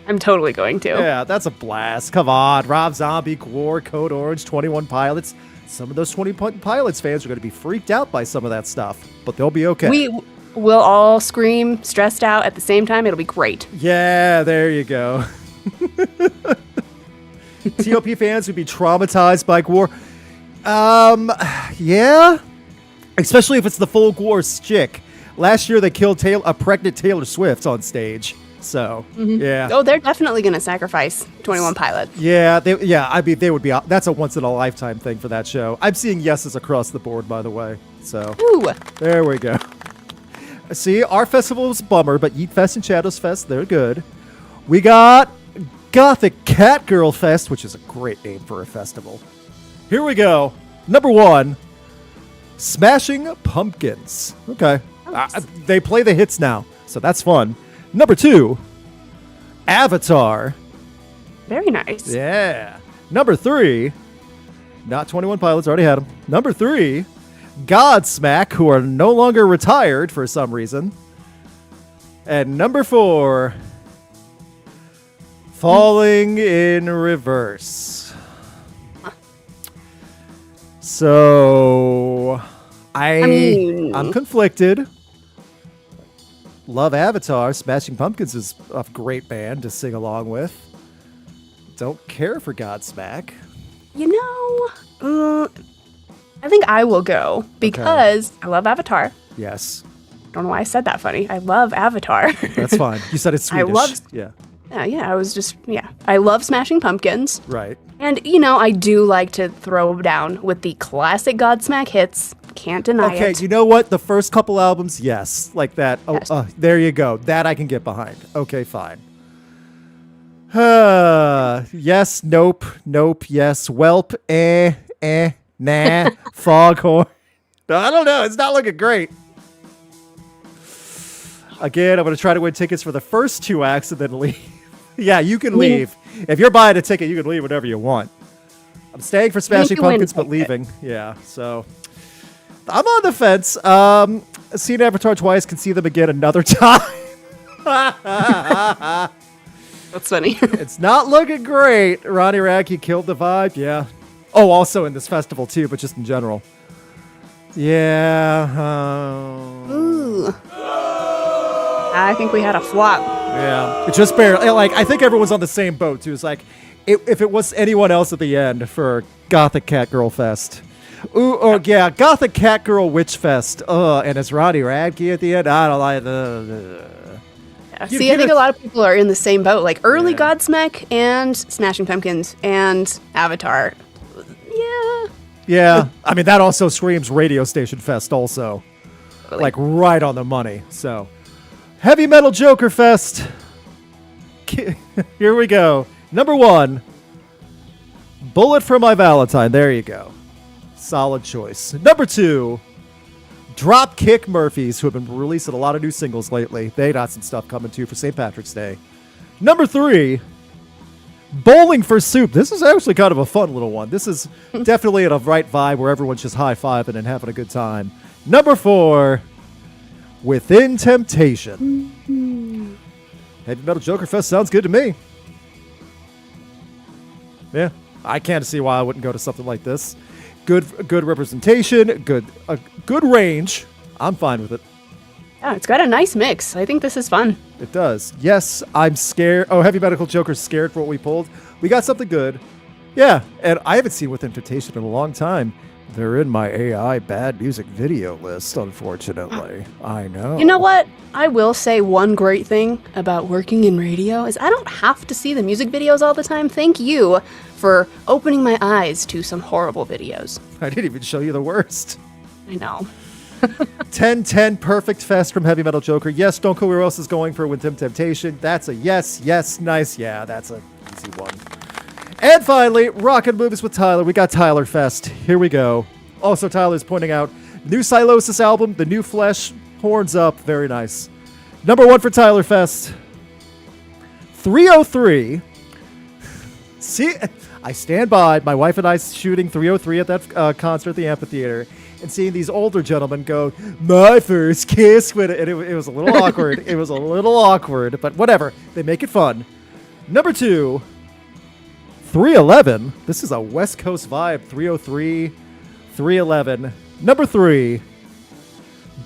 I'm totally going to. Yeah, that's a blast. Come on. Rob Zombie, Gwar, Code Orange, 21 Pilots. Some of those 21 Pilots fans are going to be freaked out by some of that stuff, but they'll be okay. We will all scream stressed out at the same time. It'll be great. Yeah, there you go. TOP fans would be traumatized by Gwar. Yeah. Especially if it's the full Gwar chick. Last year they killed a pregnant Taylor Swift on stage. So, yeah. Oh, they're definitely going to sacrifice 21 Pilots. Yeah, they would be. That's a once in a lifetime thing for that show. I'm seeing yeses across the board, by the way. So, Ooh. There we go. See, our festival was a bummer, but Yeet Fest and Shadows Fest, they're good. We got Gothic Catgirl Fest, which is a great name for a festival. Here we go. Number 1, Smashing Pumpkins. Okay. They play the hits now, so that's fun. Number 2, Avatar. Very nice. Yeah. Number 3, not 21 Pilots, already had them. Number 3, Godsmack, who are no longer retired for some reason. And number 4, Falling in Reverse. So, I'm conflicted. Love Avatar. Smashing Pumpkins is a great band to sing along with. Don't care for Godsmack. You know, I think I will go because I love Avatar. Yes. Don't know why I said that funny. I love Avatar. That's fine. You said it's Swedish. I love Smashing Pumpkins. Right. And, you know, I do like to throw down with the classic Godsmack hits. Can't deny it. Okay, you know what? The first couple albums, yes. Like that. Yes. There you go. That I can get behind. Okay, fine. Yes, nope, yes, whelp, nah, foghorn. I don't know. It's not looking great. Again, I'm going to try to win tickets for the first 2 acts and then leave. Yeah, you can leave. If you're buying a ticket, you can leave whenever you want. I'm staying for Smashing Pumpkins, but leaving. Yeah, so I'm on the fence. Seen Avatar twice, can see them again another time. That's funny. It's not looking great. Ronnie Radke killed the vibe. Yeah. Oh, also in this festival too, but just in general. Yeah. Ooh. I think we had a flop. Yeah, it just barely. Like, I think everyone's on the same boat too. It's like, if it was anyone else at the end for Gothic Catgirl Fest. Ooh, oh yeah, Gothic Catgirl Witch Fest. And it's Roddy Radke at the end. I don't like the. Yeah. See, I think a lot of people are in the same boat. Like early Godsmack and Smashing Pumpkins and Avatar. Yeah. Yeah, I mean that also screams Radio Station Fest. Also, Really. like right on the money. So, Heavy Metal Joker Fest. Here we go. Number 1, Bullet for My Valentine. There you go. Solid choice. Number 2, Dropkick Murphys, who have been releasing a lot of new singles lately. They got some stuff coming too for St. Patrick's Day. Number 3, Bowling for Soup. This is actually kind of a fun little one. This is definitely in a right vibe where everyone's just high-fiving and having a good time. Number 4, Within Temptation. Heavy Metal Joker Fest sounds good to me. Yeah, I can't see why I wouldn't go to something like this. Good representation, good range. I'm fine with it. Yeah, it's got a nice mix. I think this is fun. It does. Yes, I'm scared. Oh, Heavy Medical Joker's scared for what we pulled. We got something good. Yeah, and I haven't seen Within Temptation in a long time. They're in my AI bad music video list, unfortunately. I know. You know what? I will say one great thing about working in radio is I don't have to see the music videos all the time. Thank you for opening my eyes to some horrible videos. I didn't even show you the worst. I know. 10-10 Perfect Fest from Heavy Metal Joker. Yes, Don't Go Where Else is going for Within Temptation. That's a yes, nice. Yeah, that's a easy one. And finally, Rockin' Movies with Tyler. We got Tyler Fest. Here we go. Also, Tyler's pointing out new Silosis album, The New Flesh, horns up. Very nice. Number 1 for Tyler Fest. 303. See, I stand by my wife and I shooting 303 at that concert at the amphitheater and seeing these older gentlemen go, my first kiss with it. And it was a little awkward. It was a little awkward, but whatever. They make it fun. Number 2, 311. This is a West Coast vibe. 303, 311. Number 3,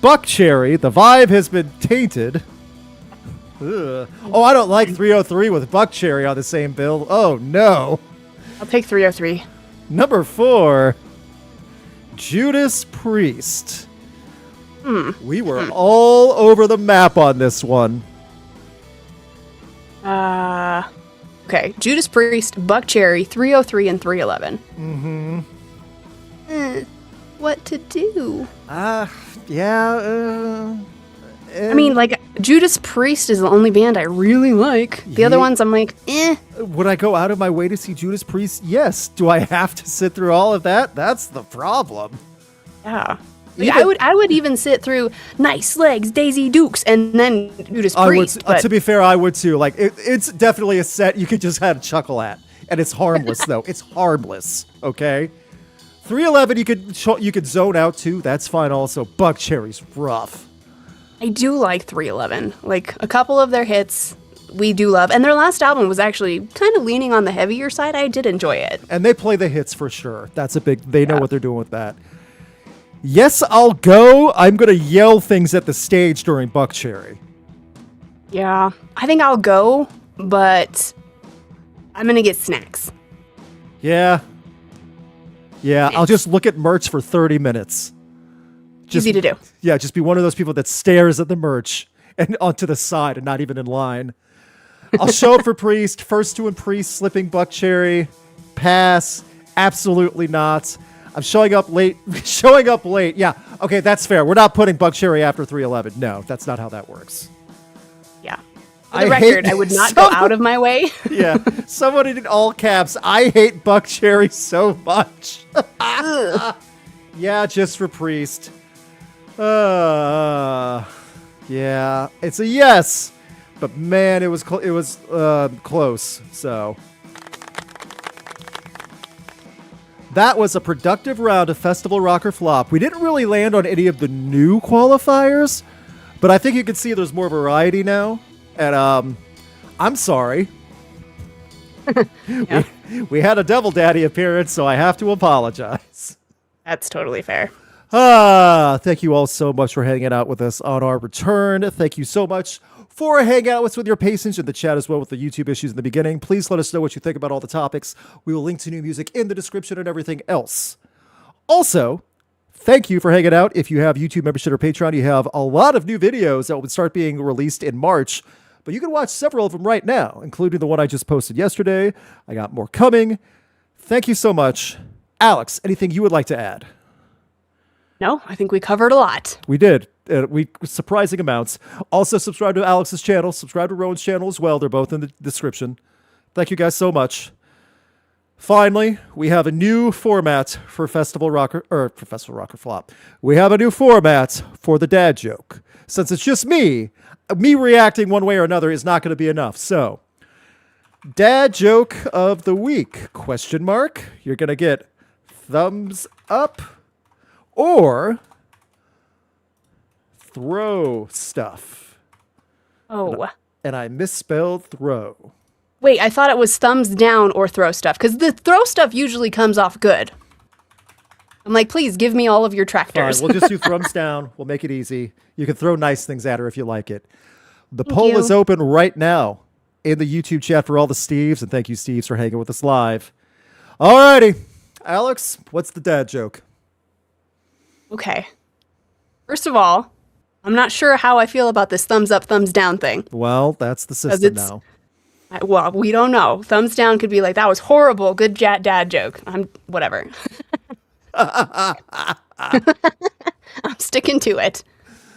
Buck Cherry. The vibe has been tainted. Ugh. Oh, I don't like 303 with Buck Cherry on the same bill. Oh, no. I'll take 303. Number 4, Judas Priest. We were all over the map on this one. Okay. Judas Priest, Buck Cherry, 303, and 311. What to do? Yeah. I mean, like, Judas Priest is the only band I really like. The other ones, I'm like, eh. Would I go out of my way to see Judas Priest? Yes. Do I have to sit through all of that? That's the problem. Yeah. Like, I would even sit through Nice Legs, Daisy Dukes, and then Judas Priest. But to be fair, I would too. Like, it's definitely a set you could just have a chuckle at. And it's harmless, though. It's harmless, okay? 311, you could zone out too. That's fine also. Buck Cherry's rough. I do like 311. Like, a couple of their hits we do love. And their last album was actually kind of leaning on the heavier side. I did enjoy it. And they play the hits for sure. That's a big... They know what they're doing with that. Yes, I'll go. I'm going to yell things at the stage during Buck Cherry. Yeah. I think I'll go, but I'm going to get snacks. Yeah. Yeah, I'll just look at merch for 30 minutes. Easy to do. Yeah, just be one of those people that stares at the merch and onto the side and not even in line. I'll show up for Priest. First two in Priest, slipping Buck Cherry. Pass. Absolutely not. I'm showing up late. Showing up late. Yeah, okay, that's fair. We're not putting Buck Cherry after 311. No, that's not how that works. Yeah. For the record, I would not go out of my way. Yeah, someone in all caps. I hate Buck Cherry so much. Yeah, just for Priest. Yeah, it's a yes, but man, it was close. So that was a productive round of Festival Rocker Flop. We didn't really land on any of the new qualifiers, but I think you can see there's more variety now. And I'm sorry. We had a Devil Daddy appearance, so I have to apologize. That's totally fair. Thank you all so much for hanging out with us on our return. Thank you so much for hanging out with your patience in the chat as well with the YouTube issues in the beginning. Please let us know what you think about all the topics. We will link to new music in the description and everything else. Also, thank you for hanging out. If you have YouTube membership or Patreon, you have a lot of new videos that will start being released in March, but you can watch several of them right now, including the one I just posted yesterday. I got more coming. Thank you so much. Alex, anything you would like to add? No, I think we covered a lot. We did. Surprising amounts. Also, subscribe to Alex's channel. Subscribe to Rowan's channel as well. They're both in the description. Thank you guys so much. Finally, we have a new format for Festival Rocker Flop. We have a new format for the dad joke. Since it's just me reacting one way or another is not going to be enough. So, dad joke of the week, ? You're going to get thumbs up or throw stuff. Oh. And I misspelled throw. Wait, I thought it was thumbs down or throw stuff, because the throw stuff usually comes off good. I'm like, please give me all of your tractors. Fine, we'll just do thumbs down. We'll make it easy. You can throw nice things at her if you like it. The poll is open right now in the YouTube chat for all the Steves, and thank you, Steves, for hanging with us live. Alrighty. Alex, what's the dad joke? Okay. First of all, I'm not sure how I feel about this thumbs up, thumbs down thing. Well, that's the system now. Well, we don't know. Thumbs down could be like, that was horrible. Good dad joke. Whatever. I'm sticking to it.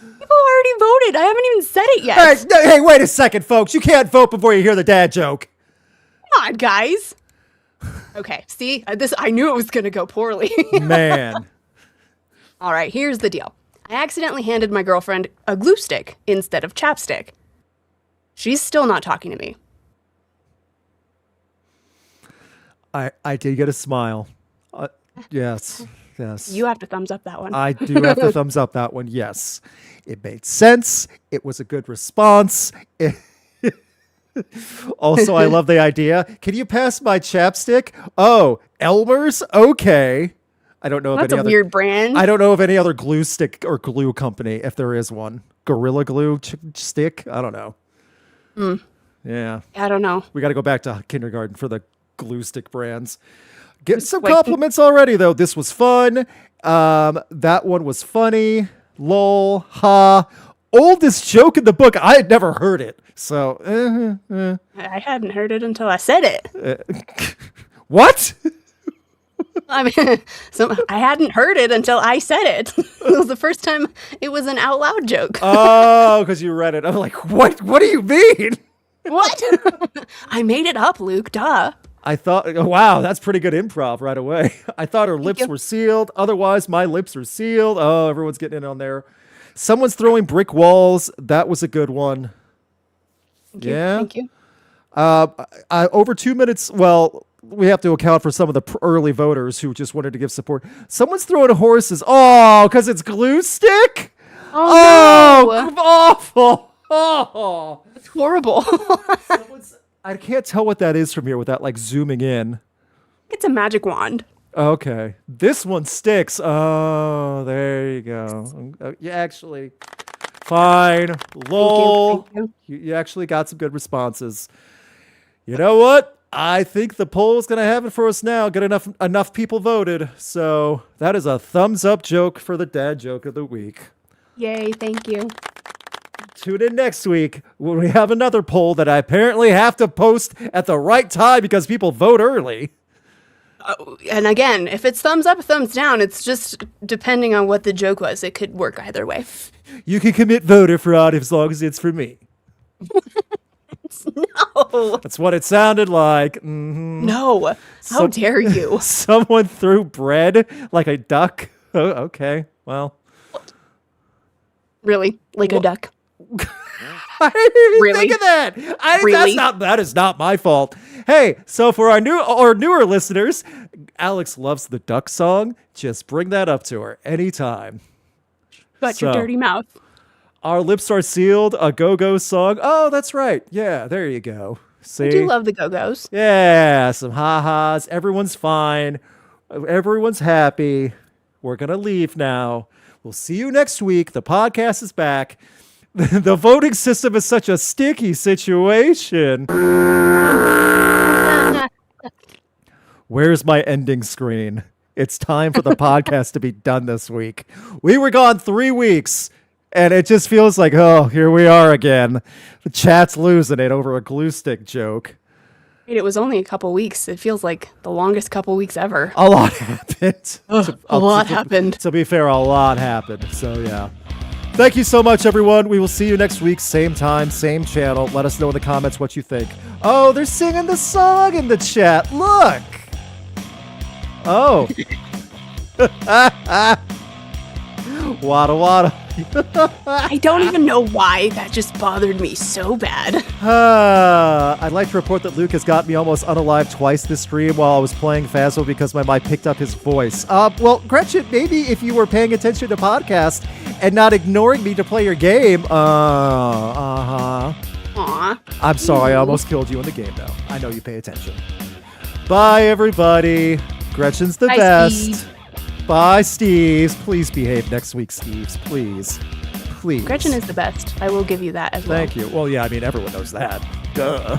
People already voted. I haven't even said it yet. Hey, wait a second, folks. You can't vote before you hear the dad joke. Come on, guys. Okay, see? I knew it was going to go poorly. Man. All right, here's the deal. I accidentally handed my girlfriend a glue stick instead of chapstick. She's still not talking to me. I did get a smile. Yes. You have to thumbs up that one. I do have to thumbs up that one. Yes. It made sense. It was a good response. Also, I love the idea. Can you pass my chapstick? Oh, Elmer's? Okay. I don't know That's of any a other weird brand. I don't know of any other glue stick or glue company, if there is one. Gorilla Glue stick? I don't know. Yeah. I don't know. We got to go back to kindergarten for the glue stick brands. Get some compliments already, though. This was fun. That one was funny. Lol. Ha. Oldest joke in the book. I had never heard it. So, I hadn't heard it until I said it. What? I mean, I hadn't heard it until I said it. It was the first time it was an out loud joke. Oh, because you read it. I'm like, what? What do you mean? What? I made it up, Luke. Duh. I thought, wow, that's pretty good improv right away. I thought her lips were sealed. Otherwise, my lips are sealed. Oh, everyone's getting in on there. Someone's throwing brick walls. That was a good one. Thank you. Over 2 minutes. Well, we have to account for some of the early voters who just wanted to give support. Someone's throwing horses. Oh, because it's glue stick? Oh, no. Awful. Oh. It's horrible. I can't tell what that is from here without like zooming in. It's a magic wand. Okay. This one sticks. Oh, there you go. You actually, fine. Lol. Thank you. You actually got some good responses. You know what? I think the poll's going to have it for us now. Get enough people voted. So that is a thumbs up joke for the dad joke of the week. Yay, thank you. Tune in next week when we have another poll that I apparently have to post at the right time because people vote early. And again, if it's thumbs up, thumbs down, it's just depending on what the joke was. It could work either way. You can commit voter fraud as long as it's for me. No. That's what it sounded like. Mm-hmm. No. How dare you? Someone threw bread like a duck. Oh, okay. Well. Really? Like a duck? I didn't even think of that. Really? That is not my fault. Hey, so for our newer listeners, Alex loves the duck song. Just bring that up to her anytime. Got your dirty mouth. Our lips are sealed. A Go-Go song. Oh, that's right. Yeah, there you go. See? I do love the Go-Go's. Yeah, some ha-has. Everyone's fine. Everyone's happy. We're going to leave now. We'll see you next week. The podcast is back. The voting system is such a sticky situation. Where's my ending screen? It's time for the podcast to be done this week. We were gone 3 weeks, and it just feels like, oh, here we are again. The chat's losing it over a glue stick joke. It was only a couple weeks. It feels like the longest couple weeks ever. A lot happened. A lot happened. To be fair, a lot happened. So, yeah. Thank you so much, everyone. We will see you next week. Same time, same channel. Let us know in the comments what you think. Oh, they're singing the song in the chat. Look. Oh. Wada wada. I don't even know why that just bothered me so bad. I'd like to report that Luke has got me almost unalive twice this stream while I was playing Phasmo because my mic picked up his voice. Well, Gretchen, maybe if you were paying attention to podcast and not ignoring me to play your game. Aw. I'm sorry, I almost killed you in the game, though. I know you pay attention. Bye, everybody. Gretchen's the best. Steve. Bye, Steves. Please behave next week, Steves. Please. Please. Gretchen is the best. I will give you that as well. Thank you. Well, yeah, I mean, everyone knows that. Duh.